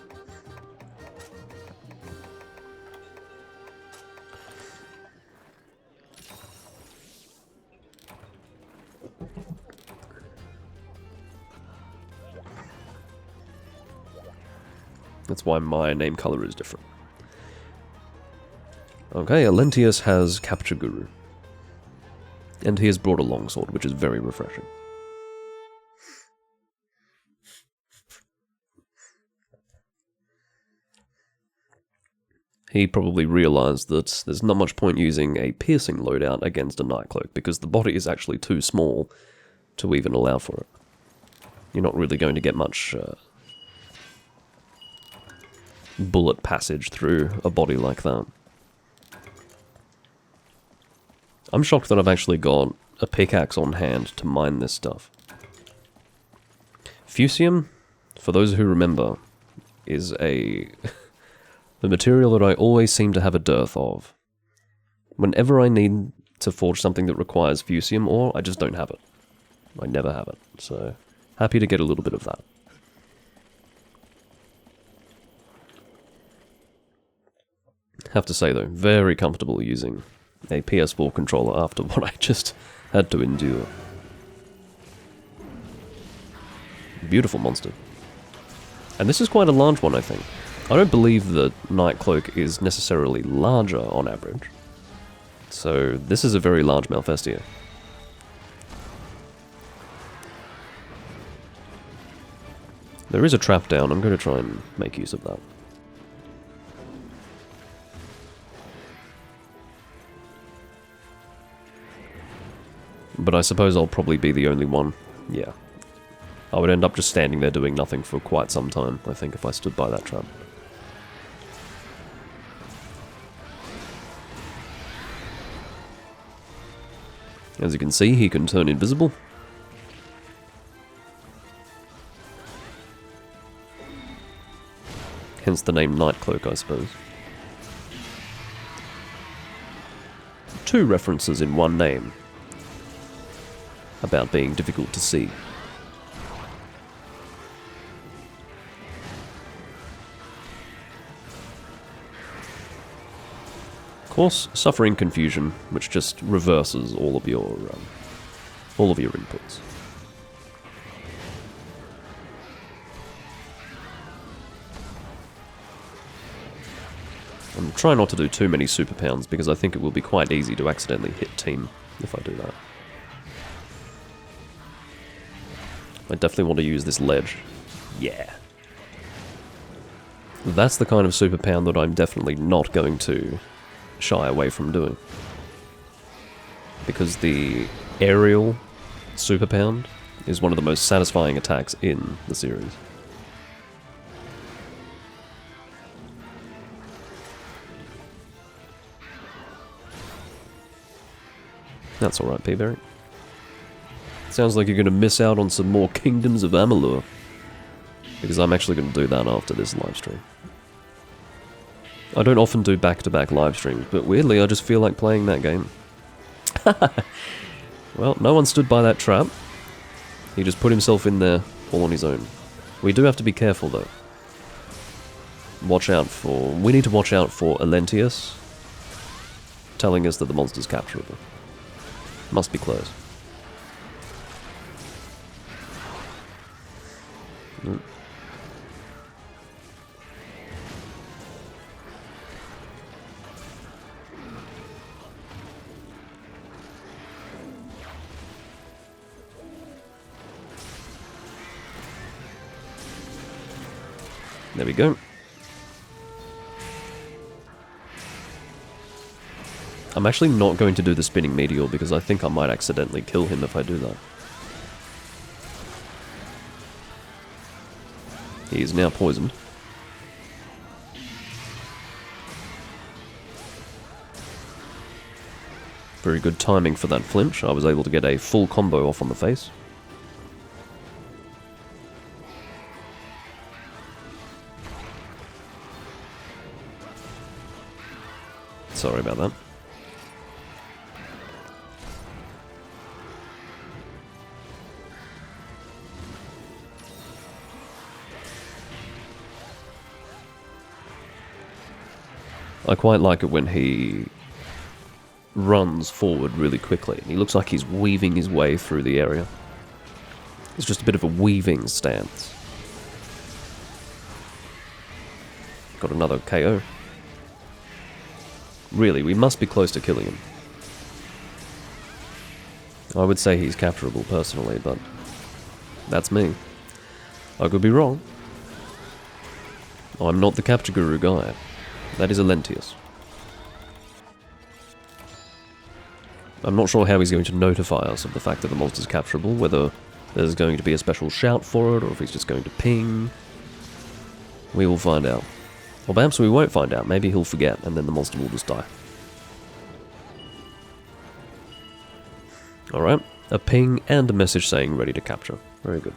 That's why my name color is different. Okay, Alentius has Capture Guru. And he has brought a longsword, which is very refreshing. He probably realized that there's not much point using a piercing loadout against a Nightcloak, because the body is actually too small to even allow for it. You're not really going to get much bullet passage through a body like that. I'm shocked that I've actually got a pickaxe on hand to mine this stuff. Fusium, for those who remember, is the material that I always seem to have a dearth of. Whenever I need to forge something that requires fusium ore, I just don't have it. I never have it, so happy to get a little bit of that. Have to say though, very comfortable using a PS4 controller after what I just had to endure. Beautiful monster. And this is quite a large one, I think. I don't believe that Nightcloak is necessarily larger on average. So this is a very large Malfestio. There is a trap down, I'm going to try and make use of that. But I suppose I'll probably be the only one. Yeah. I would end up just standing there doing nothing for quite some time, I think, if I stood by that trap. As you can see, he can turn invisible. Hence the name Nightcloak, I suppose. Two references in one name about being difficult to see. Of course, suffering confusion, which just reverses all of your inputs. I'm trying not to do too many super pounds because I think it will be quite easy to accidentally hit team if I do that. I definitely want to use this ledge. Yeah. That's the kind of super pound that I'm definitely not going to shy away from doing. Because the aerial super pound is one of the most satisfying attacks in the series. That's alright, Peaberry. Sounds like you're going to miss out on some more Kingdoms of Amalur. Because I'm actually going to do that after this live stream. I don't often do back-to-back live streams, but weirdly I just feel like playing that game. Well, no one stood by that trap. He just put himself in there all on his own. We do have to be careful though. We need to watch out for Elentius telling us that the monster's capturable. Must be close. There we go. I'm actually not going to do the spinning meteor because I think I might accidentally kill him if I do that. He is now poisoned. Very good timing for that flinch. I was able to get a full combo off on the face. Sorry about that. I quite like it when he runs forward really quickly. He looks like he's weaving his way through the area. It's just a bit of a weaving stance. Got another KO. Really, we must be close to killing him. I would say he's capturable personally, but that's me. I could be wrong. I'm not the capture guru guy. That is Elentius. I'm not sure how he's going to notify us of the fact that the monster's capturable, whether there's going to be a special shout for it, or if he's just going to ping. We will find out. Or perhaps we won't find out. Maybe he'll forget, and then the monster will just die. Alright, a ping and a message saying ready to capture. Very good.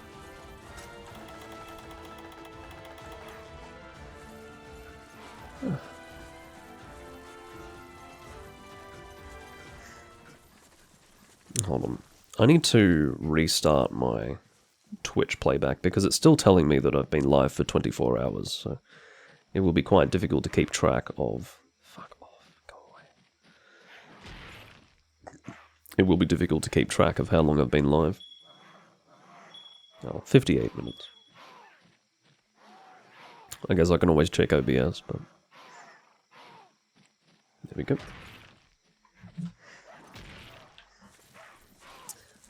Hold on. I need to restart my Twitch playback because it's still telling me that I've been live for 24 hours, so it will be quite difficult to keep track of... Fuck off, go away. It will be difficult to keep track of how long I've been live. Oh, 58 minutes. I guess I can always check OBS, but... There we go.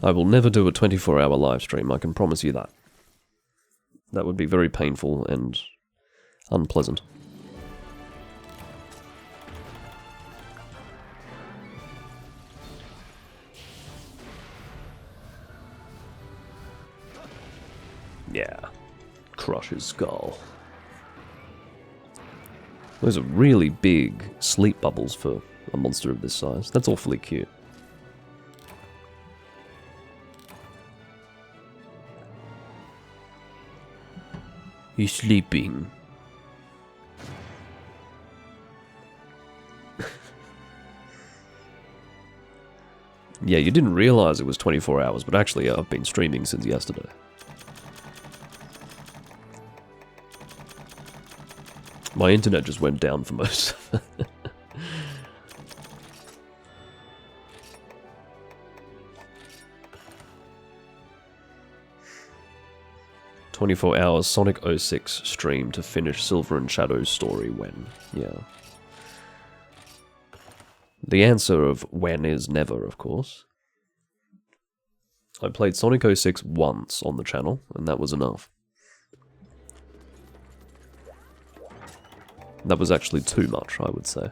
I will never do a 24-hour live stream, I can promise you that. That would be very painful and unpleasant. Yeah. Crush his skull. Those are really big sleep bubbles for a monster of this size. That's awfully cute. He's sleeping. Yeah, you didn't realize it was 24 hours, but actually I've been streaming since yesterday. My internet just went down for most of it. 24 hours Sonic 06 stream to finish Silver and Shadow's story when? Yeah. The answer of when is never, of course. I played Sonic 06 once on the channel, and that was enough. That was actually too much, I would say.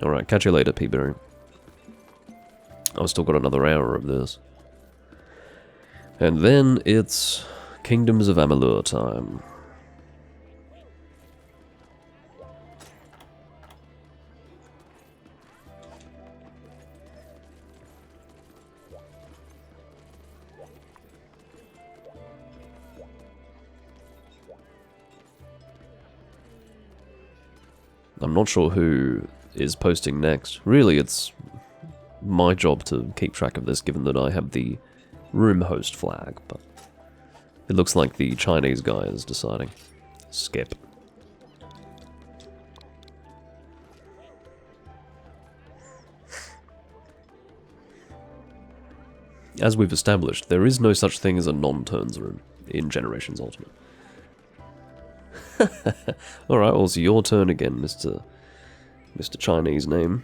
Alright, catch you later, P-Berry. I've still got another hour of this. And then it's Kingdoms of Amalur time. I'm not sure who is posting next. Really, it's my job to keep track of this, given that I have the room host flag, but it looks like the Chinese guy is deciding. Skip. As we've established, there is no such thing as a non-turns room in Generations Ultimate. Alright, well, it's your turn again, Mr. Chinese name.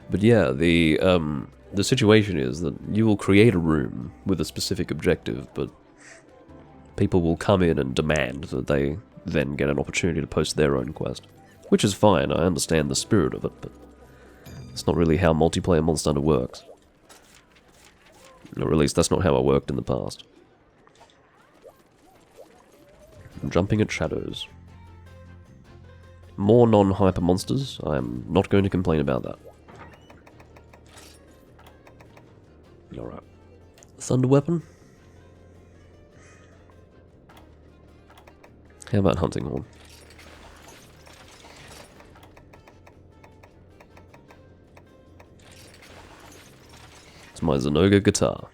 But yeah, the situation is that you will create a room with a specific objective, but people will come in and demand that they then get an opportunity to post their own quest. Which is fine, I understand the spirit of it, but it's not really how multiplayer Monster Hunter works. Or at least that's not how it worked in the past. Jumping at shadows. More non-hyper monsters. I am not going to complain about that. Alright. Thunder weapon? How about hunting horn? It's my Zenoga guitar.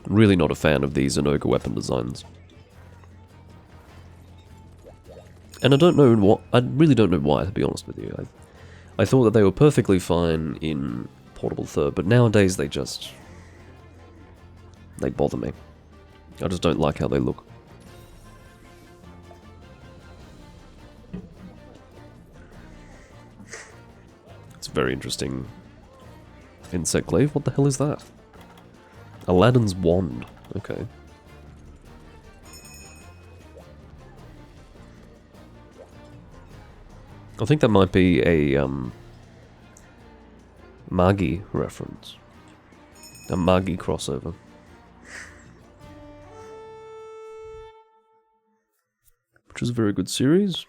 Really not a fan of these Zenoga weapon designs. And I really don't know why, to be honest with you. I thought that they were perfectly fine in Portable Third, but nowadays they bother me. I just don't like how they look. It's very interesting. Insect glaive? What the hell is that? Aladdin's wand. Okay. I think that might be a Magi reference. A Magi crossover. Which is a very good series.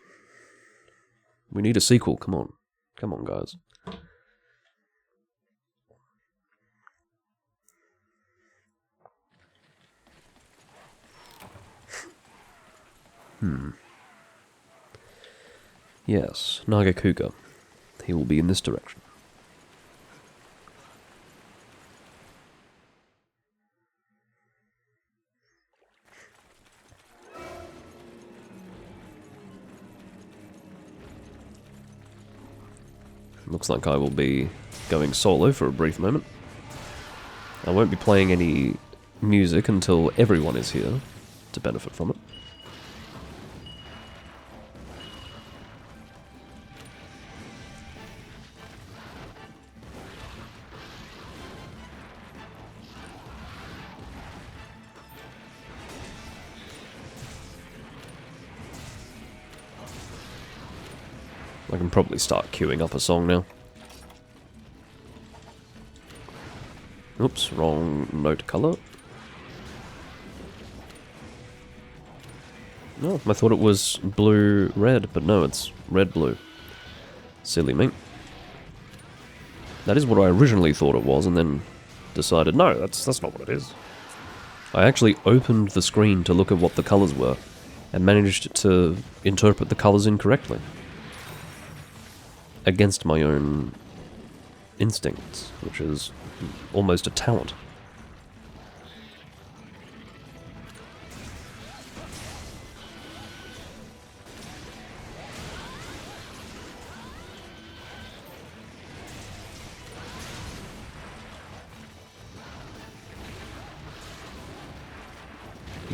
We need a sequel, come on. Come on, guys. Yes, Nargacuga. He will be in this direction. Looks like I will be going solo for a brief moment. I won't be playing any music until everyone is here to benefit from it. I can probably start queuing up a song now. Oops, wrong note color. No, I thought it was blue-red, but no, it's red-blue. Silly me. That is what I originally thought it was, and then decided, no, that's not what it is. I actually opened the screen to look at what the colors were, and managed to interpret the colors incorrectly. Against my own instincts, which is almost a talent.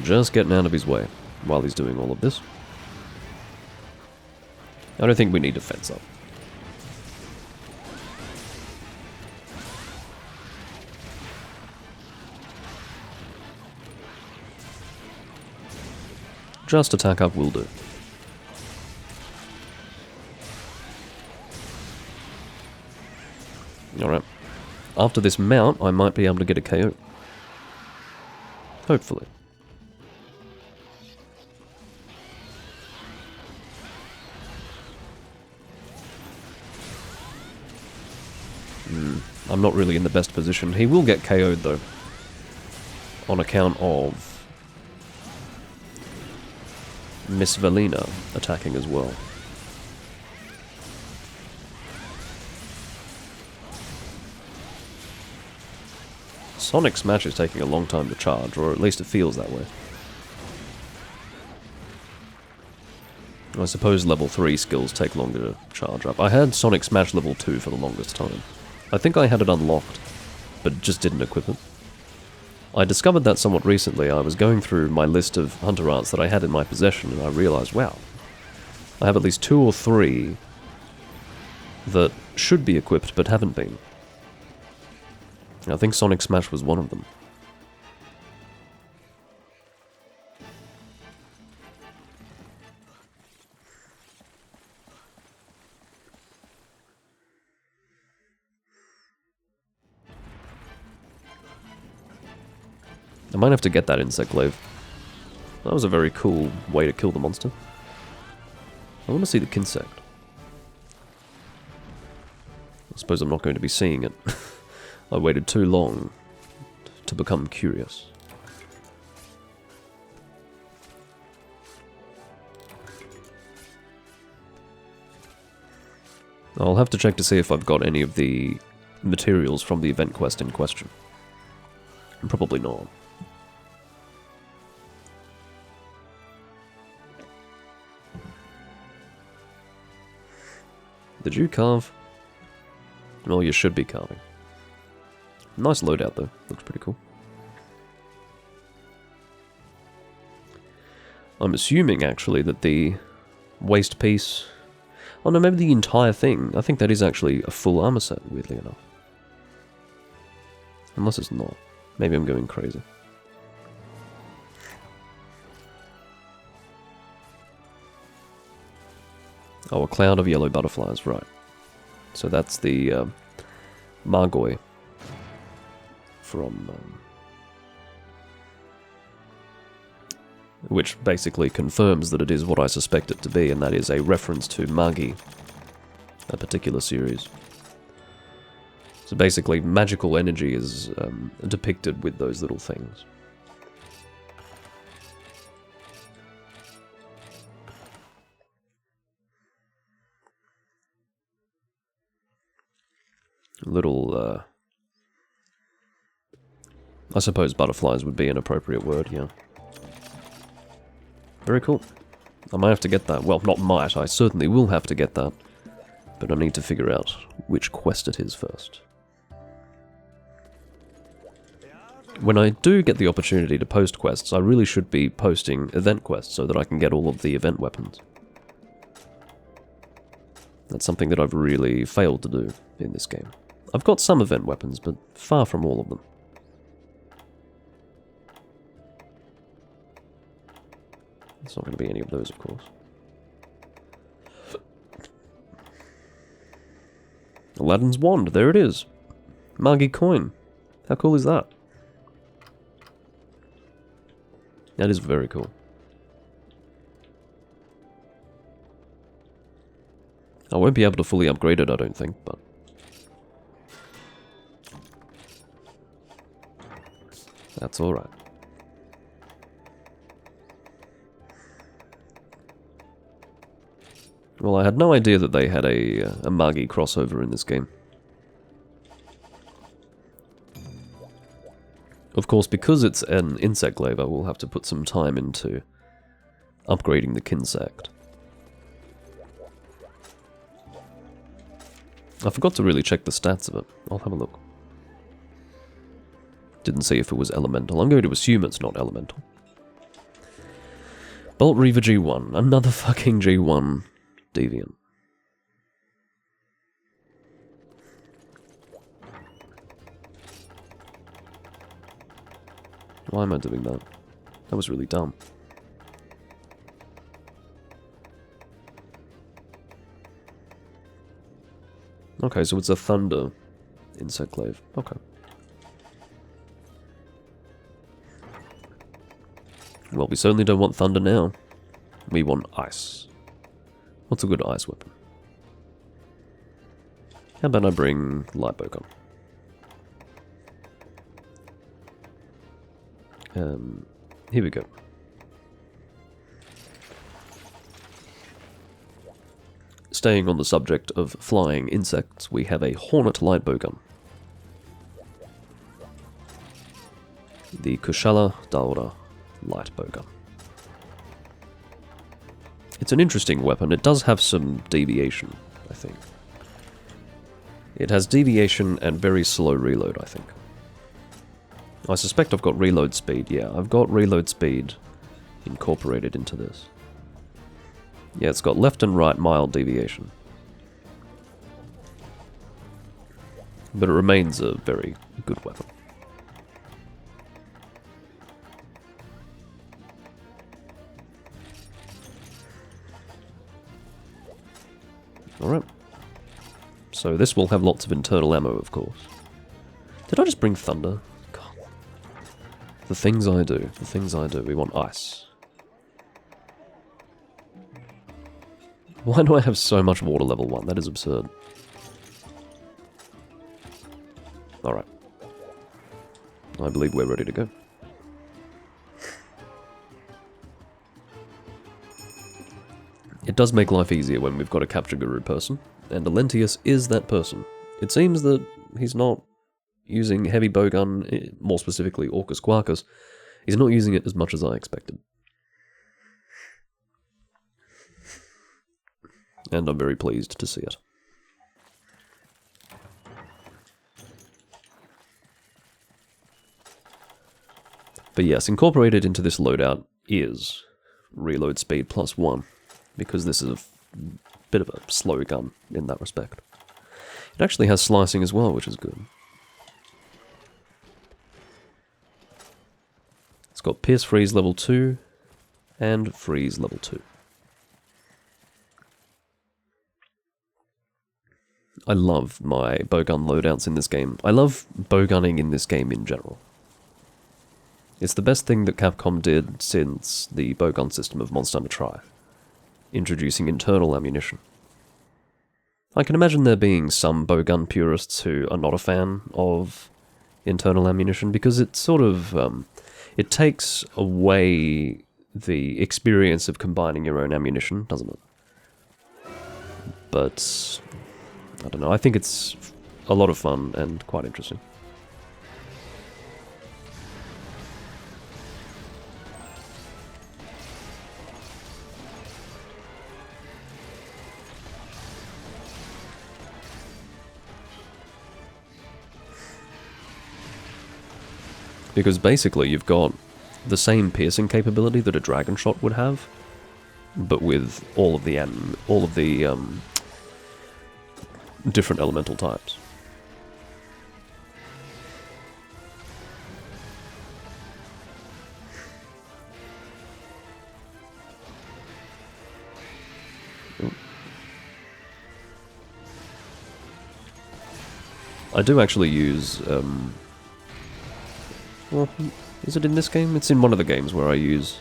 Just getting out of his way while he's doing all of this. I don't think we need to fence up. Just attack up will do. Alright. After this mount, I might be able to get a KO. Hopefully. I'm not really in the best position. He will get KO'd though. On account of Miss Valina attacking as well. Sonic Smash is taking a long time to charge, or at least it feels that way. I suppose level 3 skills take longer to charge up. I had Sonic Smash level 2 for the longest time. I think I had it unlocked, but just didn't equip it. I discovered that somewhat recently. I was going through my list of Hunter Arts that I had in my possession, and I realized, wow, I have at least 2 or 3 that should be equipped but haven't been. I think Sonic Smash was one of them. I might have to get that insect glaive. That was a very cool way to kill the monster. I want to see the Kinsect. I suppose I'm not going to be seeing it. I waited too long to become curious. I'll have to check to see if I've got any of the materials from the event quest in question. Probably not. Did you carve? Well, you should be carving. Nice loadout though, looks pretty cool. I'm assuming actually that the waist piece... Oh no, maybe the entire thing. I think that is actually a full armor set, weirdly enough. Unless it's not. Maybe I'm going crazy. Oh, a cloud of yellow butterflies, right. So that's the Margoi from... which basically confirms that it is what I suspect it to be, and that is a reference to Magi, a particular series. So basically, magical energy is depicted with those little things. Little, I suppose butterflies would be an appropriate word, yeah. Very cool. I might have to get that. Well, not might, I certainly will have to get that. But I need to figure out which quest it is first. When I do get the opportunity to post quests, I really should be posting event quests so that I can get all of the event weapons. That's something that I've really failed to do in this game. I've got some event weapons, but far from all of them. It's not going to be any of those, of course. Aladdin's wand, there it is. Magi coin. How cool is that? That is very cool. I won't be able to fully upgrade it, I don't think, but... that's alright. Well, I had no idea that they had a Magi crossover in this game. Of course, because it's an insect glaive, I will have to put some time into upgrading the Kinsect. I forgot to really check the stats of it. I'll have a look. Didn't see if it was elemental. I'm going to assume it's not elemental. Bolt Reaver G1. Another fucking G1 deviant. Why am I doing that? That was really dumb. Okay, so it's a thunder insect glaive. Okay. Well, we certainly don't want thunder now. We want ice. What's a good ice weapon? How about I bring light bowgun? Here we go. Staying on the subject of flying insects, we have a hornet light bowgun. The Kushala Daura light bowgun. It's an interesting weapon. It does have some deviation, I think. It has deviation and very slow reload, I think. I suspect I've got reload speed. Yeah, I've got reload speed incorporated into this. Yeah, it's got left and right mild deviation. But it remains a very good weapon. Alright. So this will have lots of internal ammo, of course. Did I just bring thunder? God. The things I do. The things I do. We want ice. Why do I have so much water level 1? That is absurd. Alright. I believe we're ready to go. It does make life easier when we've got a capture guru person, and Alentius is that person. It seems that he's not using heavy bowgun, more specifically Orcus Quarcus. He's not using it as much as I expected. And I'm very pleased to see it. But yes, incorporated into this loadout is reload speed +1, because this is a bit of a slow gun in that respect. It actually has slicing as well, which is good. It's got Pierce Freeze level 2 and Freeze level 2. I love my bowgun loadouts in this game. I love bowgunning in this game in general. It's the best thing that Capcom did since the bowgun system of Monster Hunter Tri, introducing internal ammunition. I can imagine there being some bowgun purists who are not a fan of internal ammunition, because it sort of, it takes away the experience of combining your own ammunition, doesn't it? But I don't know, I think it's a lot of fun and quite interesting. Because basically you've got the same piercing capability that a dragon shot would have, but with all of the different elemental types. Ooh. I do actually use, well, is it in this game? It's in one of the games where I use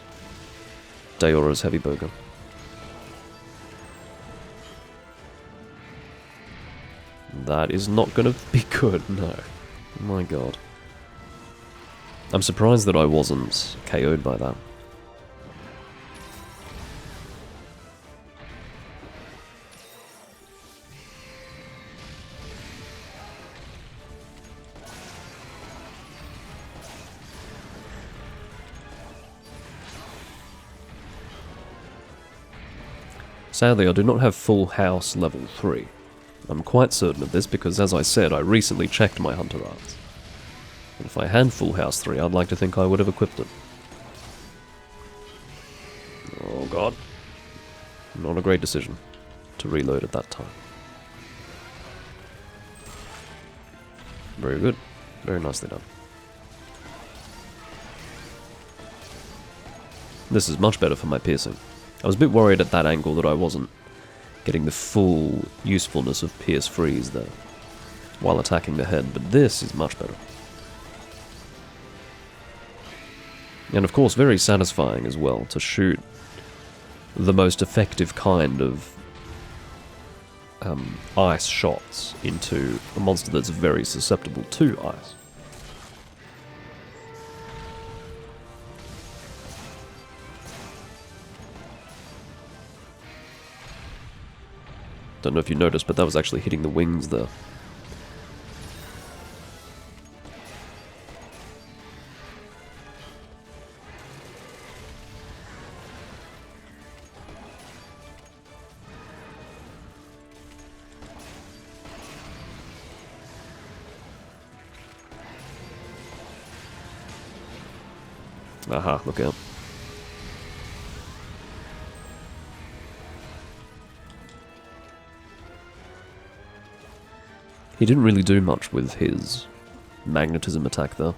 Daora's heavy bowgun. That is not going to be good, no. Oh my god. I'm surprised that I wasn't KO'd by that. Sadly, I do not have full house level 3. I'm quite certain of this because, as I said, I recently checked my Hunter Arts. And if I had full house 3, I'd like to think I would have equipped it. Oh god. Not a great decision to reload at that time. Very good. Very nicely done. This is much better for my piercing. I was a bit worried at that angle that I wasn't getting the full usefulness of Pierce Freeze there, while attacking the head, but this is much better. And of course, very satisfying as well to shoot the most effective kind of ice shots into a monster that's very susceptible to ice. Don't know if you noticed, but that was actually hitting the wings there. Aha, look out. He didn't really do much with his magnetism attack though.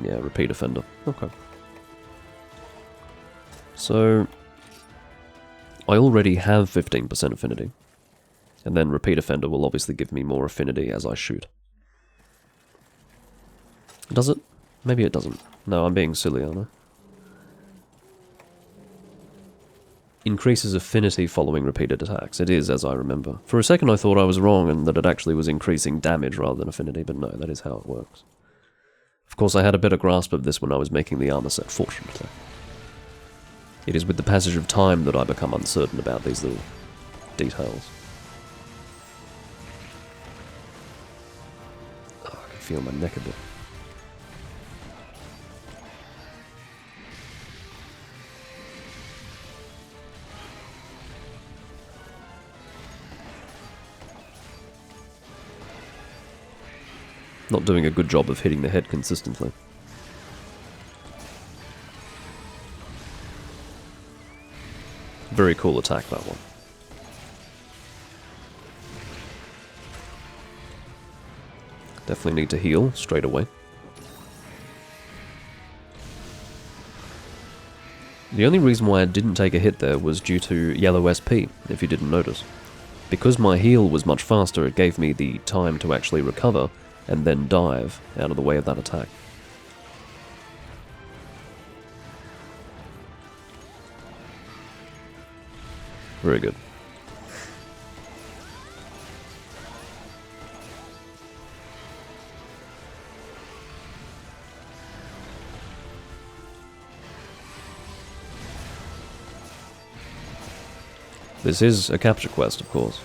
Yeah, repeat offender. Okay. So, I already have 15% affinity, and then repeat offender will obviously give me more affinity as I shoot. Does it? Maybe it doesn't. No, I'm being silly, aren't I? Increases affinity following repeated attacks. It is, as I remember. For a second I thought I was wrong and that it actually was increasing damage rather than affinity, but no, that is how it works. Of course, I had a better grasp of this when I was making the armor set, fortunately. It is with the passage of time that I become uncertain about these little details. Oh, I can feel my neck a bit. Not doing a good job of hitting the head consistently. Very cool attack, that one. Definitely need to heal straight away. The only reason why I didn't take a hit there was due to yellow SP, if you didn't notice. Because my heal was much faster, it gave me the time to actually recover and then dive out of the way of that attack. Very good. This is a capture quest, of course.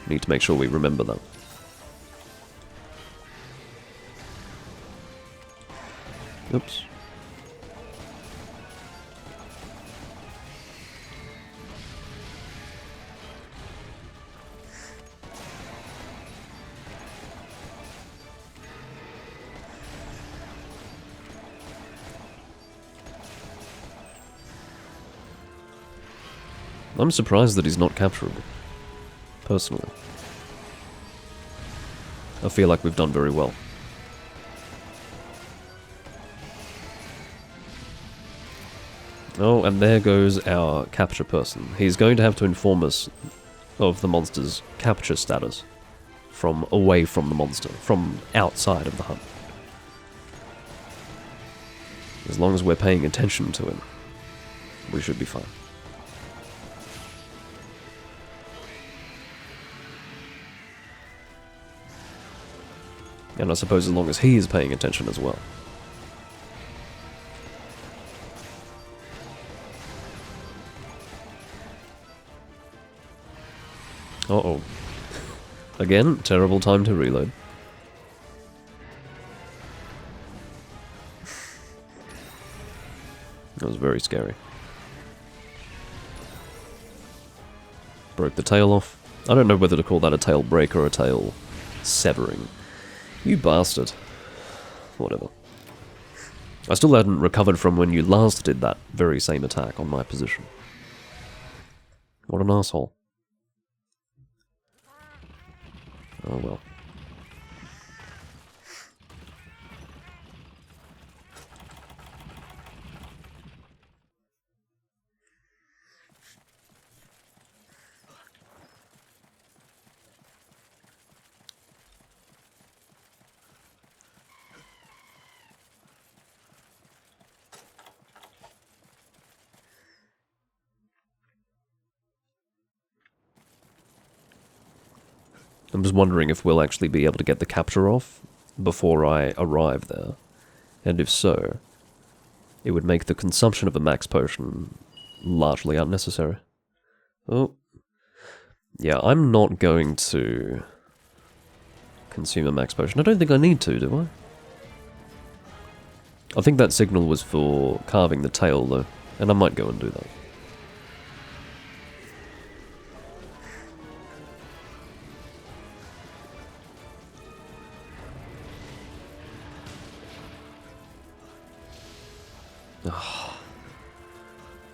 Need to make sure we remember that. Oops. I'm surprised that he's not capturable, personally. I feel like we've done very well. Oh, and there goes our capture person. He's going to have to inform us of the monster's capture status from away from the monster, from outside of the hunt. As long as we're paying attention to him, we should be fine. And I suppose as long as he is paying attention as well. Uh-oh. Again, terrible time to reload. That was very scary. Broke the tail off. I don't know whether to call that a tail break or a tail severing. You bastard. Whatever. I still hadn't recovered from when you last did that very same attack on my position. What an asshole. Oh well. I'm just wondering if we'll actually be able to get the capture off before I arrive there. And if so, it would make the consumption of a max potion largely unnecessary. Oh. Yeah, I'm not going to consume a max potion. I don't think I need to, do I? I think that signal was for carving the tail, though, and I might go and do that.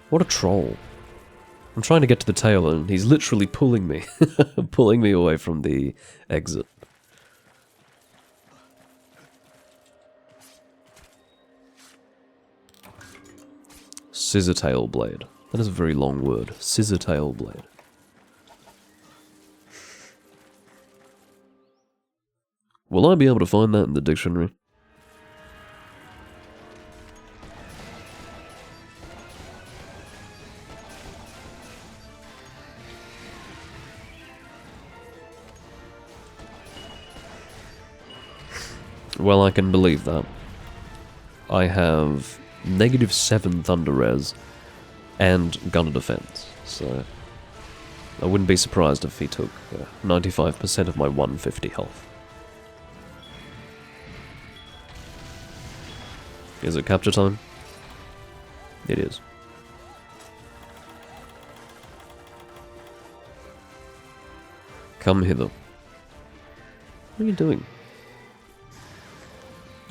What a troll. I'm trying to get to the tail and he's literally pulling me. Pulling me away from the exit. Scissortail blade. That is a very long word. Scissortail blade. Will I be able to find that in the dictionary? Well, I can believe that. I have -7 Thunder Res and Gunner Defense, so I wouldn't be surprised if he took 95% of my 150 health. Is it capture time? It is. Come hither. What are you doing?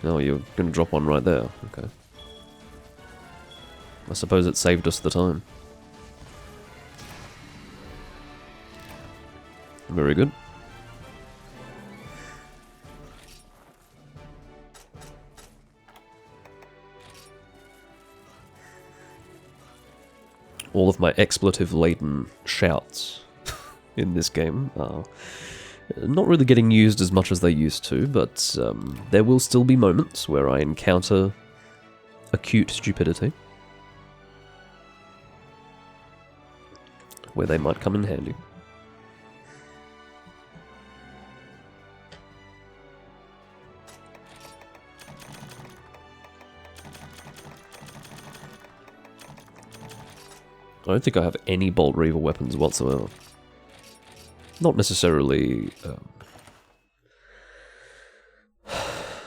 Oh, you're gonna drop one right there. Okay. I suppose it saved us the time. Very good. All of my expletive-laden shouts in this game are not really getting used as much as they used to, but there will still be moments where I encounter acute stupidity, where they might come in handy. I don't think I have any Bolt Reaver weapons whatsoever. Not necessarily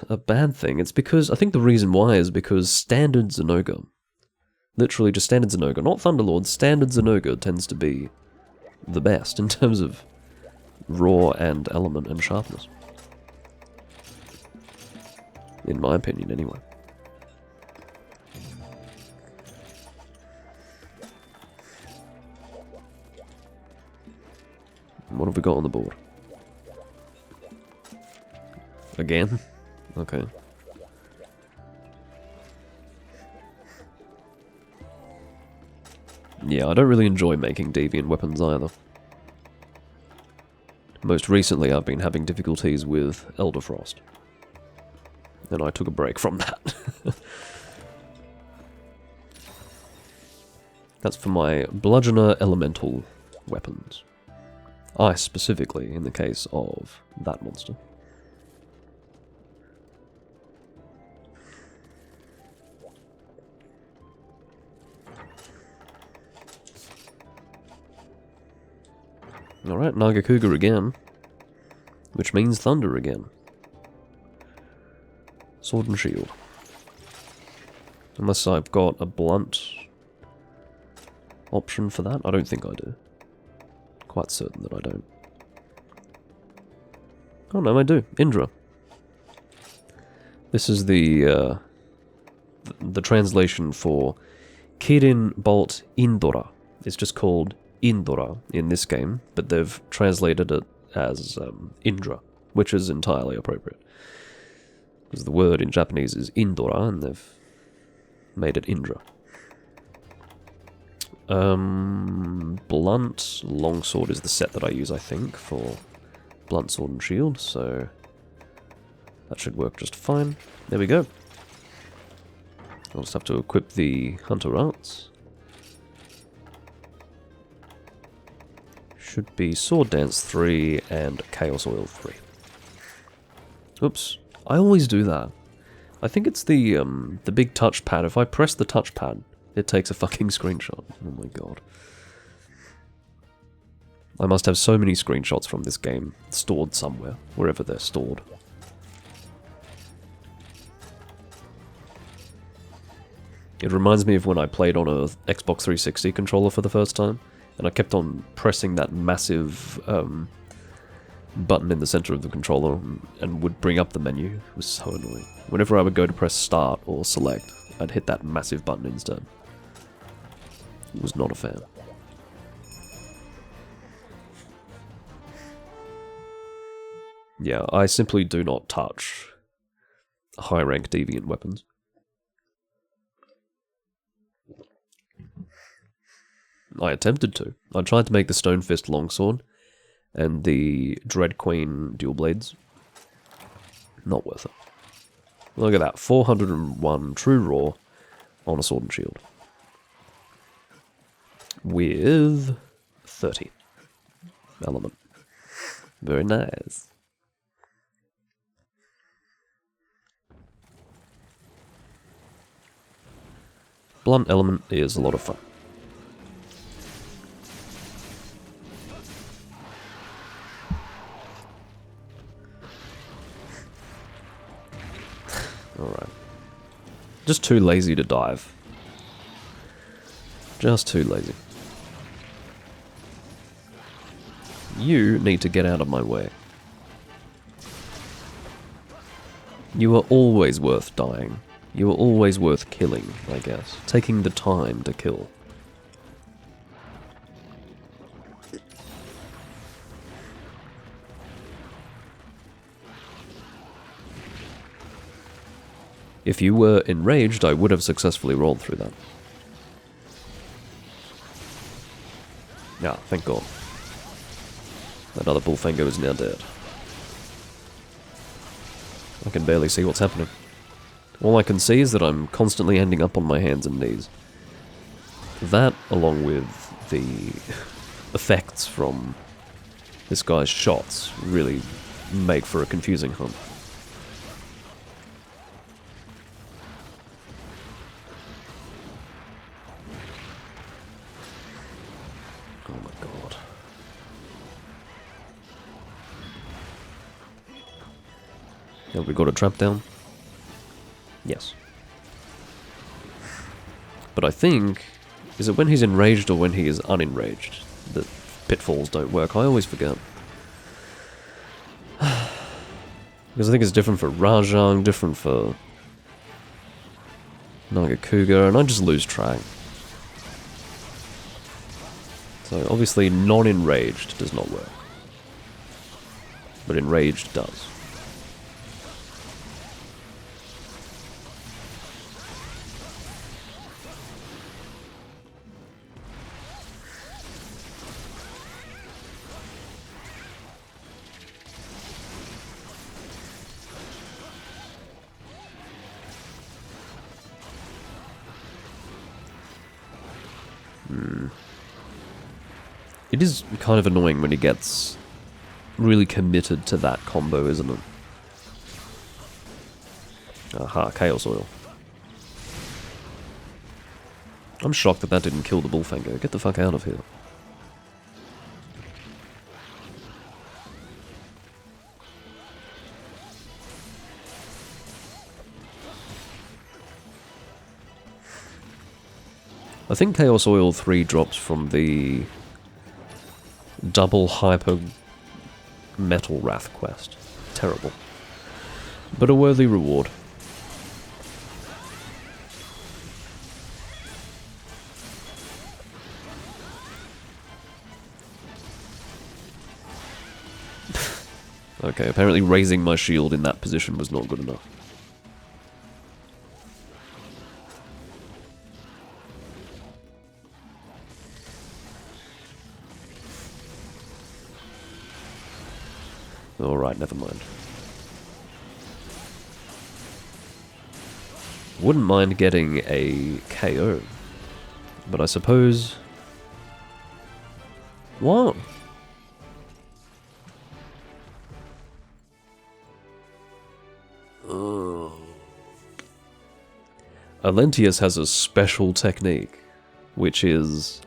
a bad thing. It's because, I think the reason why is because standard Zenogre, literally just standard Zenogre, not Thunderlord, standard Zenogre tends to be the best in terms of raw and element and sharpness. In my opinion, anyway. What have we got on the board? Again? Okay. Yeah, I don't really enjoy making deviant weapons either. Most recently I've been having difficulties with Elder Frost. And I took a break from that. That's for my Bludgeoner Elemental weapons. Ice, specifically, in the case of that monster. Alright, Nargacuga again. Which means thunder again. Sword and shield. Unless I've got a blunt option for that. I don't think I do. Quite certain that I don't. Oh no, I do. Indra. This is the translation for Kirin Bolt Indora. It's just called Indora in this game, but they've translated it as Indra, which is entirely appropriate. Because the word in Japanese is Indora, and they've made it Indra. Blunt longsword is the set that I use, I think, for blunt sword and shield, so that should work just fine. There we go. I'll just have to equip the Hunter Arts. Should be Sword Dance 3 and Chaos Oil 3. Oops. I always do that. I think it's the big touchpad. If I press the touchpad, it takes a fucking screenshot. Oh my god. I must have so many screenshots from this game stored somewhere, wherever they're stored. It reminds me of when I played on a Xbox 360 controller for the first time, and I kept on pressing that massive button in the center of the controller and would bring up the menu. It was so annoying. Whenever I would go to press start or select, I'd hit that massive button instead. Was not a fan. Yeah, I simply do not touch high-rank deviant weapons. I attempted to. I tried to make the Stone Fist longsword and the Dread Queen dual blades. Not worth it. Look at that, 401 true raw on a sword and shield. With 30 element. Very nice. Blunt element is a lot of fun. Alright. Just too lazy to dive. Just too lazy. You need to get out of my way. You are always worth dying. You are always worth killing, I guess. Taking the time to kill. If you were enraged, I would have successfully rolled through that. Yeah, thank God. That other bullfinger is now dead. I can barely see what's happening. All I can see is that I'm constantly ending up on my hands and knees. That, along with the effects from this guy's shots, really make for a confusing hunt. Oh my god. Have we got a trap down? Yes. But I think... Is it when he's enraged or when he is unenraged that pitfalls don't work? I always forget. Because I think it's different for Rajang, different for Nargacuga, and I just lose track. So obviously non-enraged does not work. But enraged does. It is kind of annoying when he gets really committed to that combo, isn't it? Aha, Chaos Oil. I'm shocked that that didn't kill the bullfinger. Get the fuck out of here. I think Chaos Oil 3 drops from the double hyper metal wrath quest. Terrible. But a worthy reward. Okay, apparently raising my shield in that position was not good enough. Alright, never mind. Wouldn't mind getting a KO. But I suppose... What? Alentius has a special technique, which is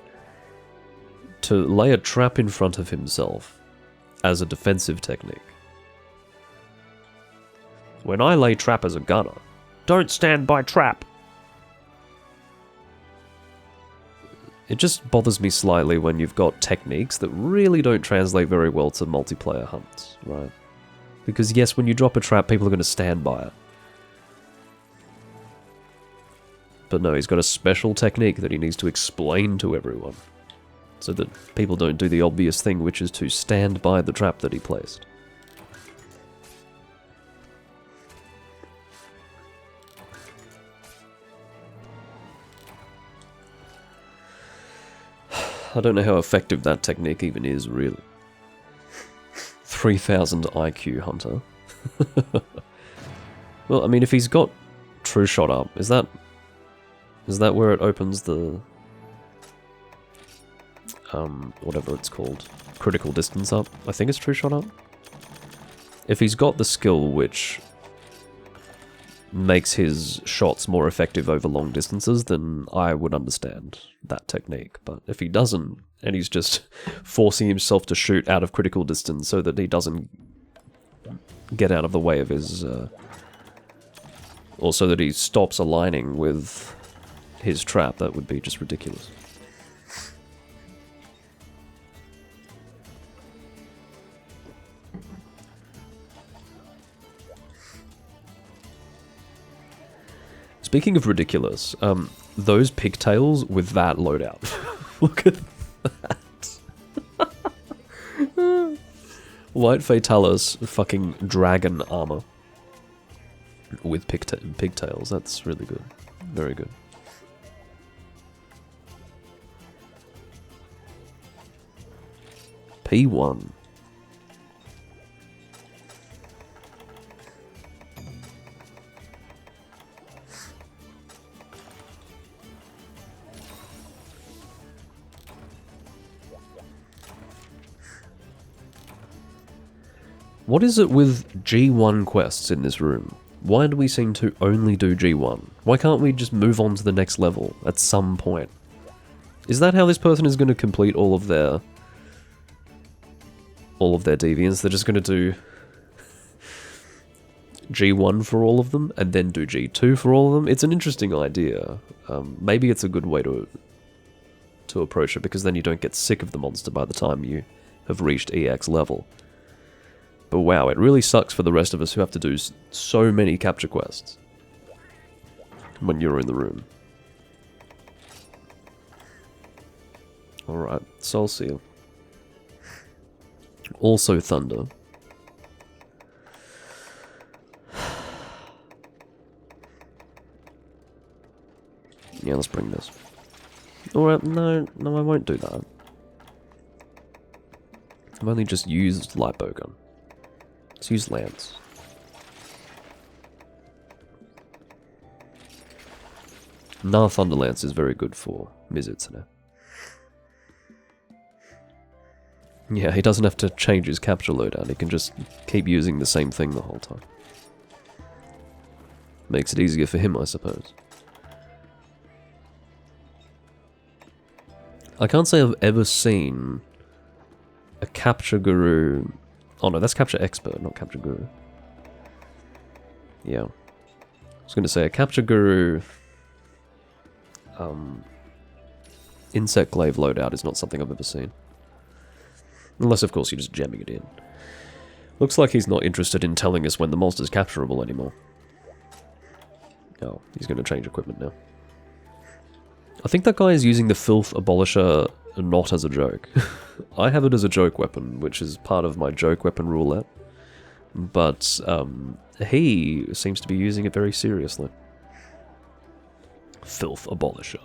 to lay a trap in front of himself as a defensive technique. When I lay trap as a gunner, don't stand by trap! It just bothers me slightly when you've got techniques that really don't translate very well to multiplayer hunts, right? Because yes, when you drop a trap, people are going to stand by it. But no, he's got a special technique that he needs to explain to everyone, so that people don't do the obvious thing, which is to stand by the trap that he placed. I don't know how effective that technique even is, really. 3000 IQ Hunter. Well, I mean, if he's got True Shot up, is that where it opens the... whatever it's called. Critical Distance up? I think it's True Shot up? If he's got the skill which makes his shots more effective over long distances, then I would understand that technique. But if he doesn't, and he's just forcing himself to shoot out of critical distance so that he doesn't get out of the way of his... or so that he stops aligning with his trap, that would be just ridiculous. Speaking of ridiculous, those pigtails with that loadout. Look at that. White Fatalis fucking dragon armor with pigtails. That's really good. Very good. P1. What is it with G1 quests in this room? Why do we seem to only do G1? Why can't we just move on to the next level at some point? Is that how this person is going to complete all of their deviants? They're just going to do G1 for all of them, and then do G2 for all of them? It's an interesting idea. Maybe it's a good way to approach it, because then you don't get sick of the monster by the time you have reached EX level. But wow, it really sucks for the rest of us who have to do so many capture quests when you're in the room. Alright, Soul Seal. Also Thunder. Yeah, let's bring this. Alright, no, I won't do that. I've only just used light bowgun. Let's use Lance. Nah, Thunder Lance is very good for Mizutsune. Yeah, he doesn't have to change his capture loadout, he can just keep using the same thing the whole time. Makes it easier for him, I suppose. I can't say I've ever seen a capture guru... Oh no, that's capture expert, not capture guru. Yeah. I was going to say, a capture guru... insect glaive loadout is not something I've ever seen. Unless, of course, you're just jamming it in. Looks like he's not interested in telling us when the monster's capturable anymore. Oh, he's going to change equipment now. I think that guy is using the Filth Abolisher not as a joke. I have it as a joke weapon, which is part of my joke weapon roulette. But he seems to be using it very seriously. Filth abolisher.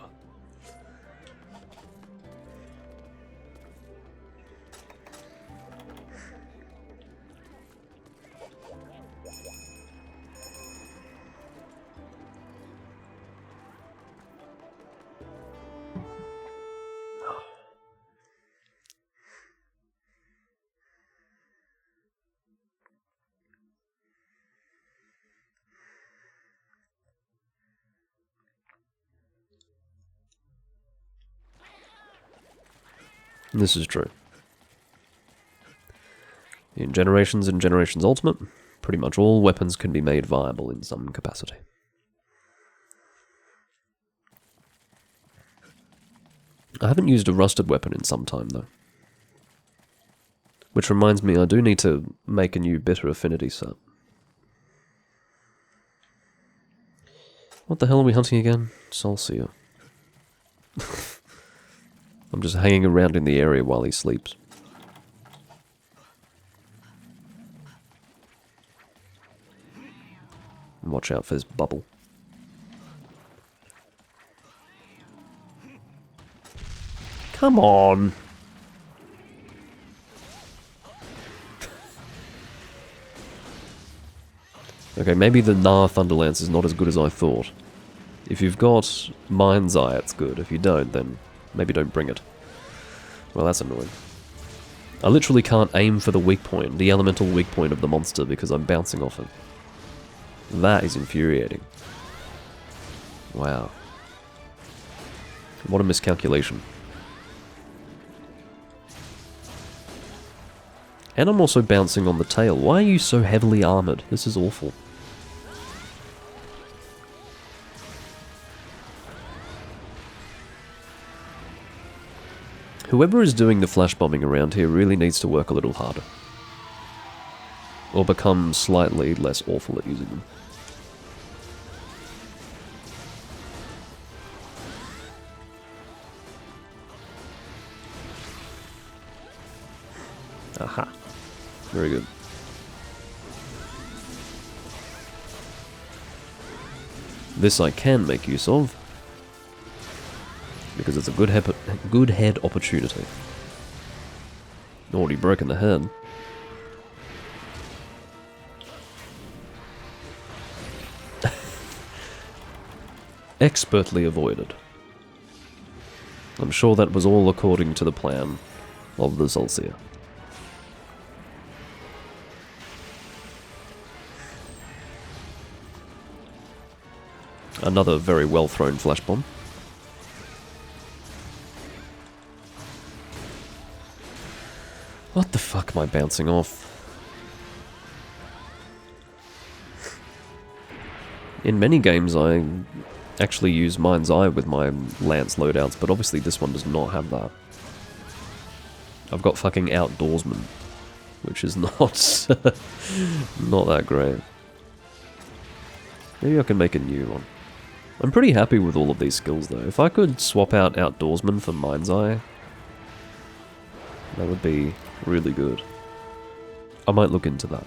This is true. In Generations and Generations Ultimate, pretty much all weapons can be made viable in some capacity. I haven't used a rusted weapon in some time, though. Which reminds me, I do need to make a new bitter affinity set. What the hell are we hunting again? Solseer. I'm just hanging around in the area while he sleeps. Watch out for this bubble. Come on! Okay, maybe the Gnar Thunderlance is not as good as I thought. If you've got Mind's Eye, it's good. If you don't, then maybe don't bring it. Well, that's annoying. I literally can't aim for the weak point, the elemental weak point of the monster, because I'm bouncing off it. That is infuriating. Wow. What a miscalculation. And I'm also bouncing on the tail. Why are you so heavily armored? This is awful. Whoever is doing the flash bombing around here really needs to work a little harder. Or become slightly less awful at using them. Aha. Very good. This I can make use of, because it's a good head opportunity. Already broken the head. Expertly avoided. I'm sure that was all according to the plan of the Solseer. Another very well thrown flash bomb. What the fuck am I bouncing off? In many games I actually use Mind's Eye with my Lance loadouts, but obviously this one does not have that. I've got fucking Outdoorsman, which is not not that great. Maybe I can make a new one. I'm pretty happy with all of these skills though. If I could swap out Outdoorsman for Mind's Eye, that would be really good. I might look into that.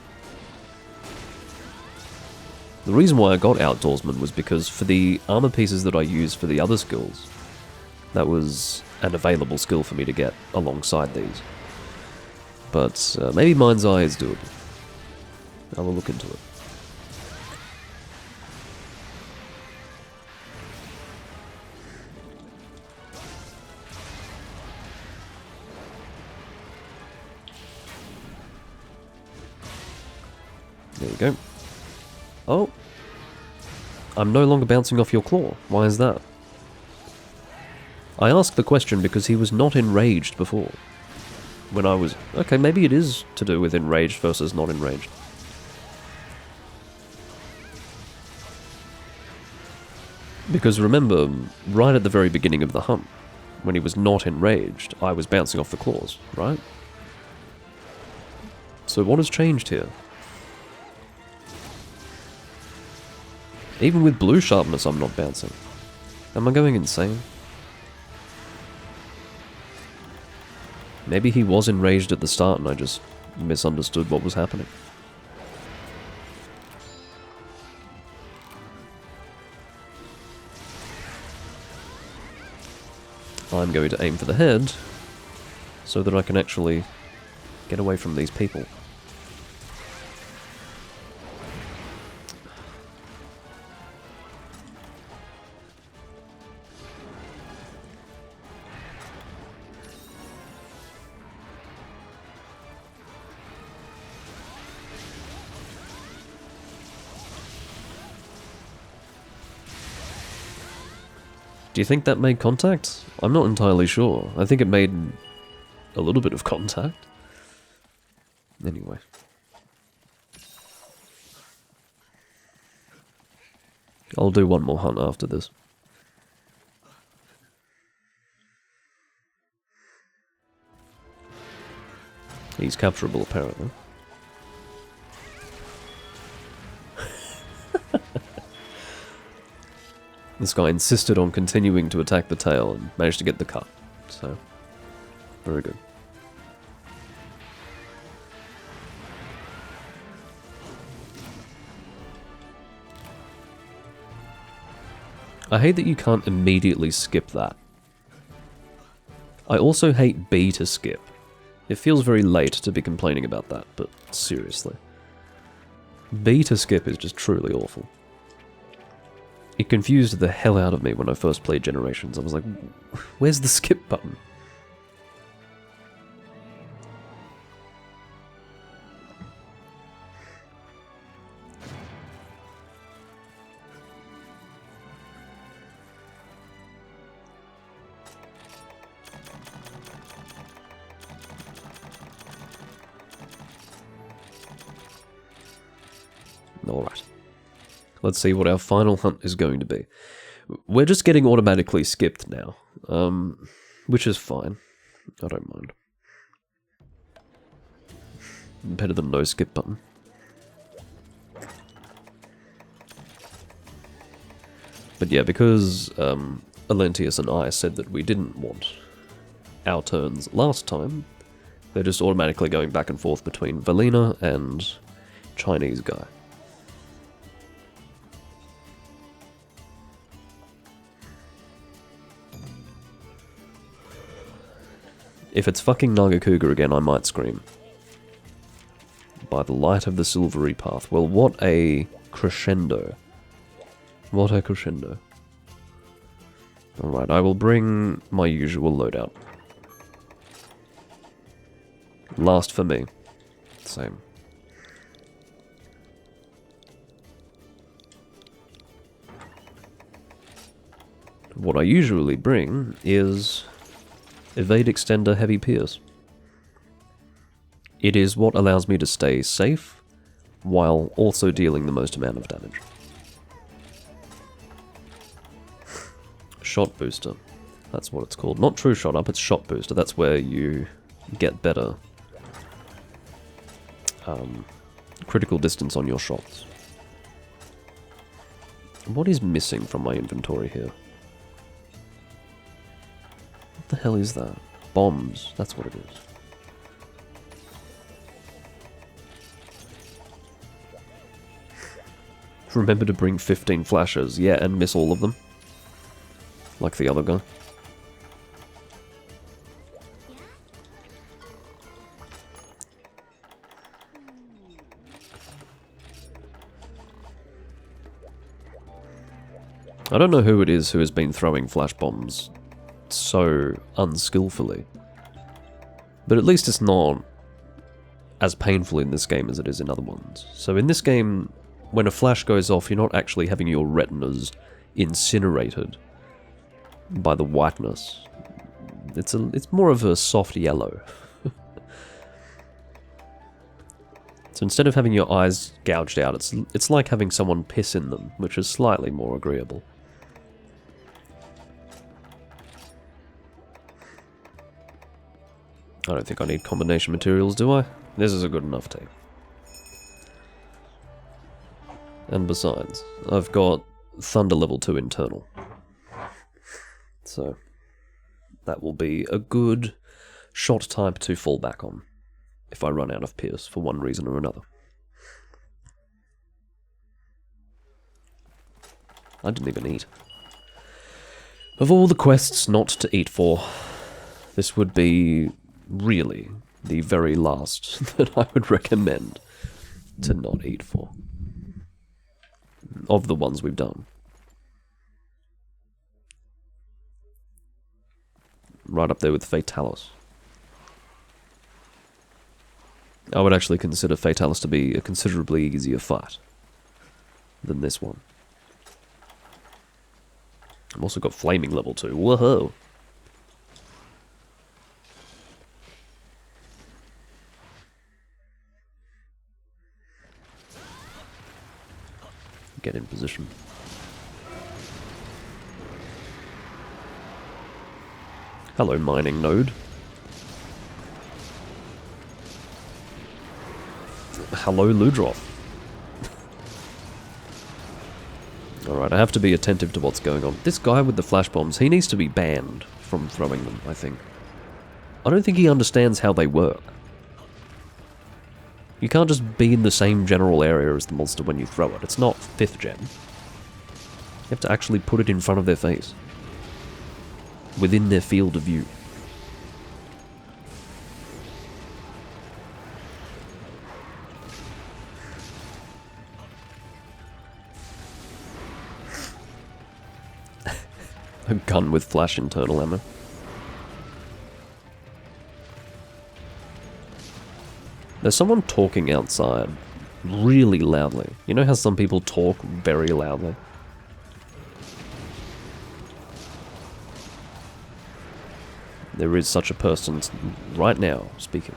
The reason why I got Outdoorsman was because for the armor pieces that I used for the other skills, that was an available skill for me to get alongside these. But maybe Mind's Eye is doable. I will look into it. There we go. Oh. I'm no longer bouncing off your claw. Why is that? I asked the question because he was not enraged before. When I was... Okay, maybe it is to do with enraged versus not enraged. Because remember, right at the very beginning of the hunt, when he was not enraged, I was bouncing off the claws, right? So what has changed here? Even with blue sharpness, I'm not bouncing. Am I going insane? Maybe he was enraged at the start and I just misunderstood what was happening. I'm going to aim for the head so that I can actually get away from these people. Do you think that made contact? I'm not entirely sure. I think it made a little bit of contact. Anyway. I'll do one more hunt after this. He's capturable, apparently. This guy insisted on continuing to attack the tail and managed to get the cut. So, very good. I hate that you can't immediately skip that. I also hate B to skip. It feels very late to be complaining about that, but seriously. B to skip is just truly awful. It confused the hell out of me when I first played Generations. I was like, where's the skip button? Alright. Let's see what our final hunt is going to be. We're just getting automatically skipped now, which is fine. I don't mind. Better than no skip button. But yeah, because Alentius and I said that we didn't want our turns last time, they're just automatically going back and forth between Valina and Chinese guy. If it's fucking Nargacuga again, I might scream. By the light of the silvery path. Well, what a crescendo. What a crescendo. Alright, I will bring my usual loadout. Last for me. Same. What I usually bring is Evade Extender Heavy Pierce. It is what allows me to stay safe, while also dealing the most amount of damage. Shot Booster. That's what it's called. Not True Shot Up, it's Shot Booster. That's where you get better critical distance on your shots. What is missing from my inventory here? What the hell is that? Bombs. That's what it is. Remember to bring 15 flashes. Yeah, and miss all of them. Like the other guy. I don't know who it is who has been throwing flash bombs so unskillfully. But at least it's not as painful in this game as it is in other ones. So in this game, when a flash goes off, you're not actually having your retinas incinerated by the whiteness. It's more of a soft yellow. So instead of having your eyes gouged out, it's like having someone piss in them, which is slightly more agreeable. I don't think I need combination materials, do I? This is a good enough team. And besides, I've got Thunder level 2 internal. So, that will be a good shot type to fall back on if I run out of Pierce for one reason or another. I didn't even eat. Of all the quests not to eat for, this would be really the very last that I would recommend to not eat for. Of the ones we've done. Right up there with Fatalis. I would actually consider Fatalis to be a considerably easier fight than this one. I've also got Flaming level 2. Whoa! Get in position. Hello, mining node. Hello, Ludroth. Alright, I have to be attentive to what's going on. This guy with the flash bombs, he needs to be banned from throwing them, I think. I don't think he understands how they work. You can't just be in the same general area as the monster when you throw it. It's not 5th gen. You have to actually put it in front of their face. Within their field of view. A gun with flash internal ammo. There's someone talking outside really loudly. You know how some people talk very loudly? There is such a person right now speaking.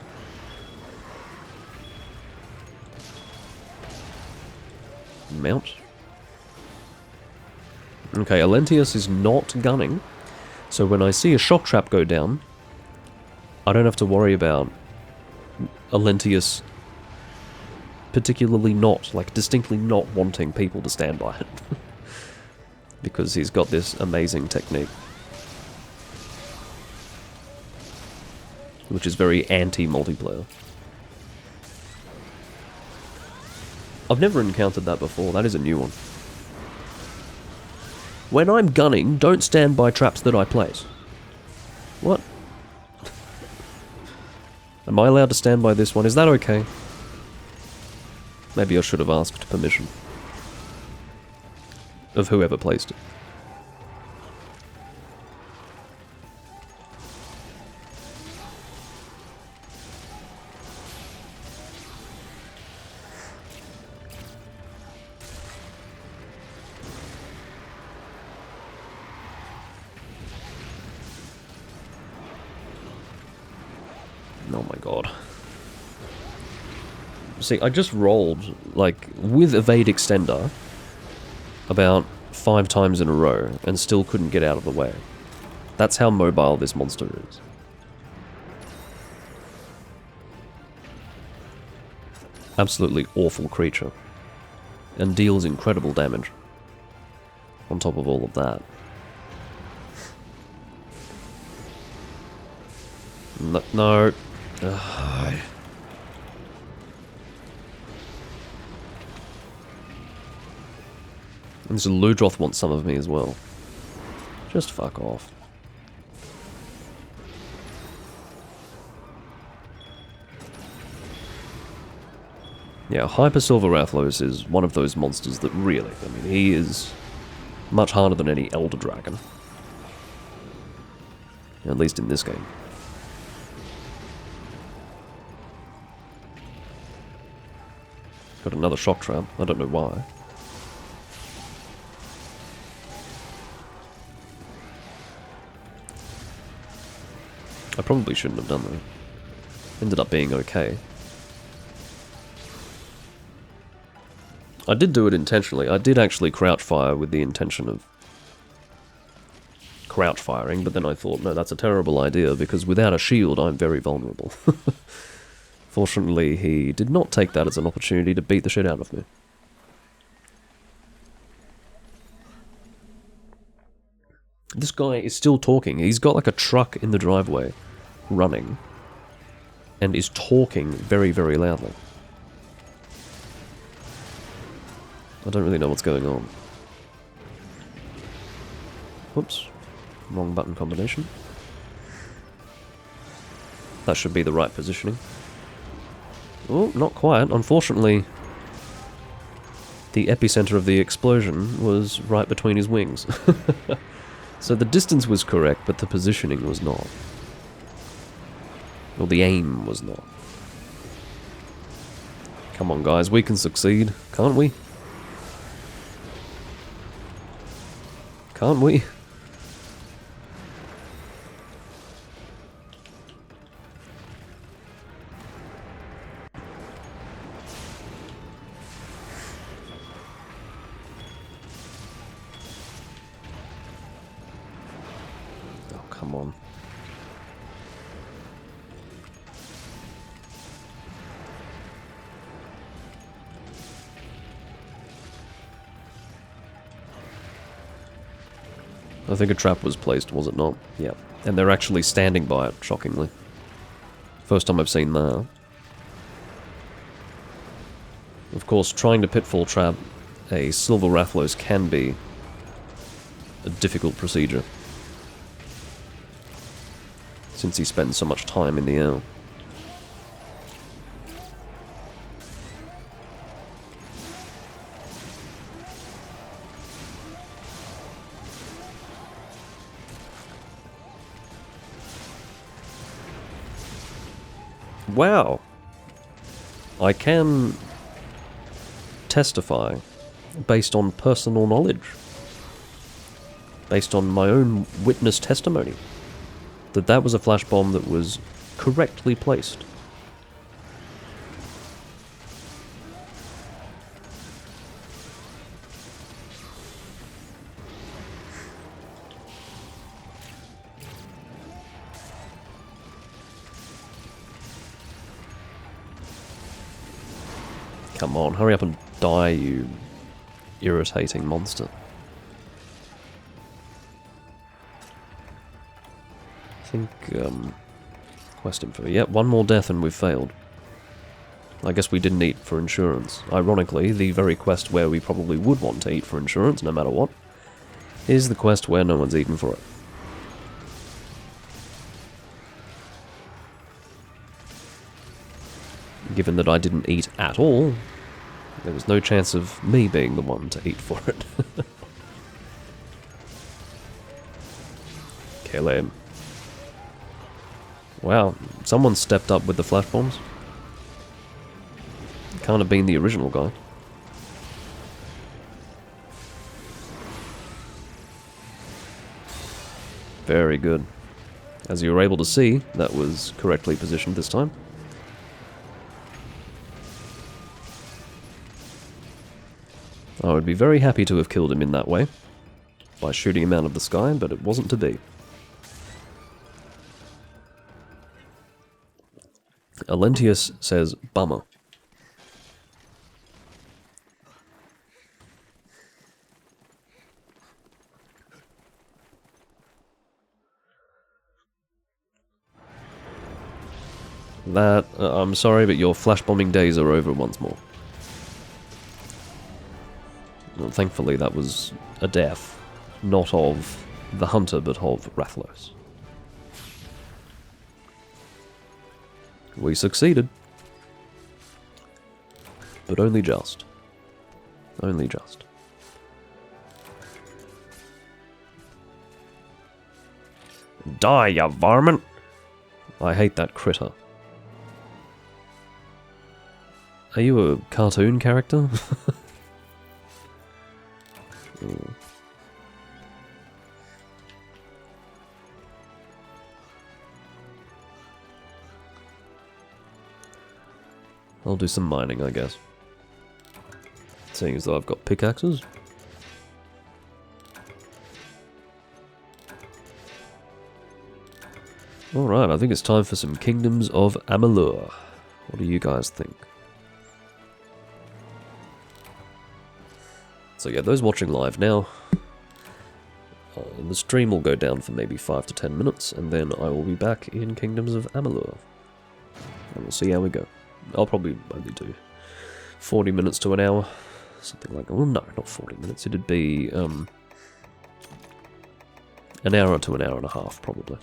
Mount. Okay, Alentius is not gunning, so when I see a shock trap go down, I don't have to worry about Alentius particularly not, like distinctly not wanting people to stand by it. Because he's got this amazing technique. Which is very anti-multiplayer. I've never encountered that before, that is a new one. When I'm gunning, don't stand by traps that I place. What? Am I allowed to stand by this one? Is that okay? Maybe I should have asked permission. Of whoever placed it. Oh my god. See, I just rolled, like, with Evade Extender about 5 times in a row and still couldn't get out of the way. That's how mobile this monster is. Absolutely awful creature. And deals incredible damage. On top of all of that. No. Ugh. And so Ludroth wants some of me as well. Just fuck off. Yeah, Hyper Silver Rathlos is one of those monsters that really, I mean, he is much harder than any Elder Dragon. At least in this game. Got another shock trap, I don't know why. I probably shouldn't have done that. Ended up being okay. I did do it intentionally. I did actually crouch fire with the intention of crouch firing, but then I thought, no, that's a terrible idea, because without a shield, I'm very vulnerable. Fortunately, he did not take that as an opportunity to beat the shit out of me. This guy is still talking. He's got like a truck in the driveway, running, and is talking very, very loudly. I don't really know what's going on. Whoops. Wrong button combination. That should be the right positioning. Oh, not quite. Unfortunately, the epicenter of the explosion was right between his wings. So the distance was correct, but the positioning was not. Or the aim was not. Come on, guys, we can succeed, can't we? Can't we? Oh, come on. I think a trap was placed, was it not? Yeah. And they're actually standing by it, shockingly. First time I've seen that. Of course, trying to pitfall trap a Silver Rathlos can be a difficult procedure, since he spends so much time in the air. Wow! I can testify based on personal knowledge, based on my own witness testimony, that that was a flash bomb that was correctly placed. Come on, hurry up and die, you irritating monster. I think, quest info. Yep, one more death and we've failed. I guess we didn't eat for insurance. Ironically, the very quest where we probably would want to eat for insurance, no matter what, is the quest where no one's eaten for it. Given that I didn't eat at all, there was no chance of me being the one to eat for it. Kill him. Wow, someone stepped up with the flash bombs. Can't have been the original guy. Very good. As you were able to see, that was correctly positioned this time. I would be very happy to have killed him in that way, by shooting him out of the sky, but it wasn't to be. Alentius says, bummer. That, I'm sorry, but your flash bombing days are over once more. Well, thankfully that was a death, not of the hunter, but of Rathlos. We succeeded. But only just. Only just. Die, you varmint! I hate that critter. Are you a cartoon character? I'll do some mining, I guess. Seeing as though I've got pickaxes. Alright, I think it's time for some Kingdoms of Amalur. What do you guys think? So yeah, those watching live now, the stream will go down for maybe 5 to 10 minutes, and then I will be back in Kingdoms of Amalur. And we'll see how we go. I'll probably only do 40 minutes to an hour, something like that. Well, no, not 40 minutes. It'd be An hour to an hour and a half, probably.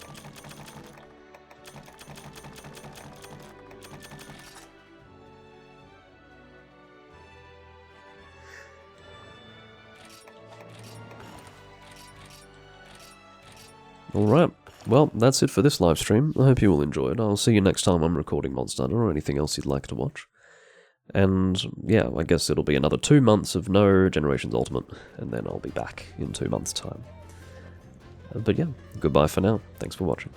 Alright, well, that's it for this live stream. I hope you all enjoyed. I'll see you next time I'm recording Monster Hunter or anything else you'd like to watch. And, yeah, I guess it'll be another 2 months of no Generations Ultimate, and then I'll be back in 2 months' time. But yeah, goodbye for now. Thanks for watching.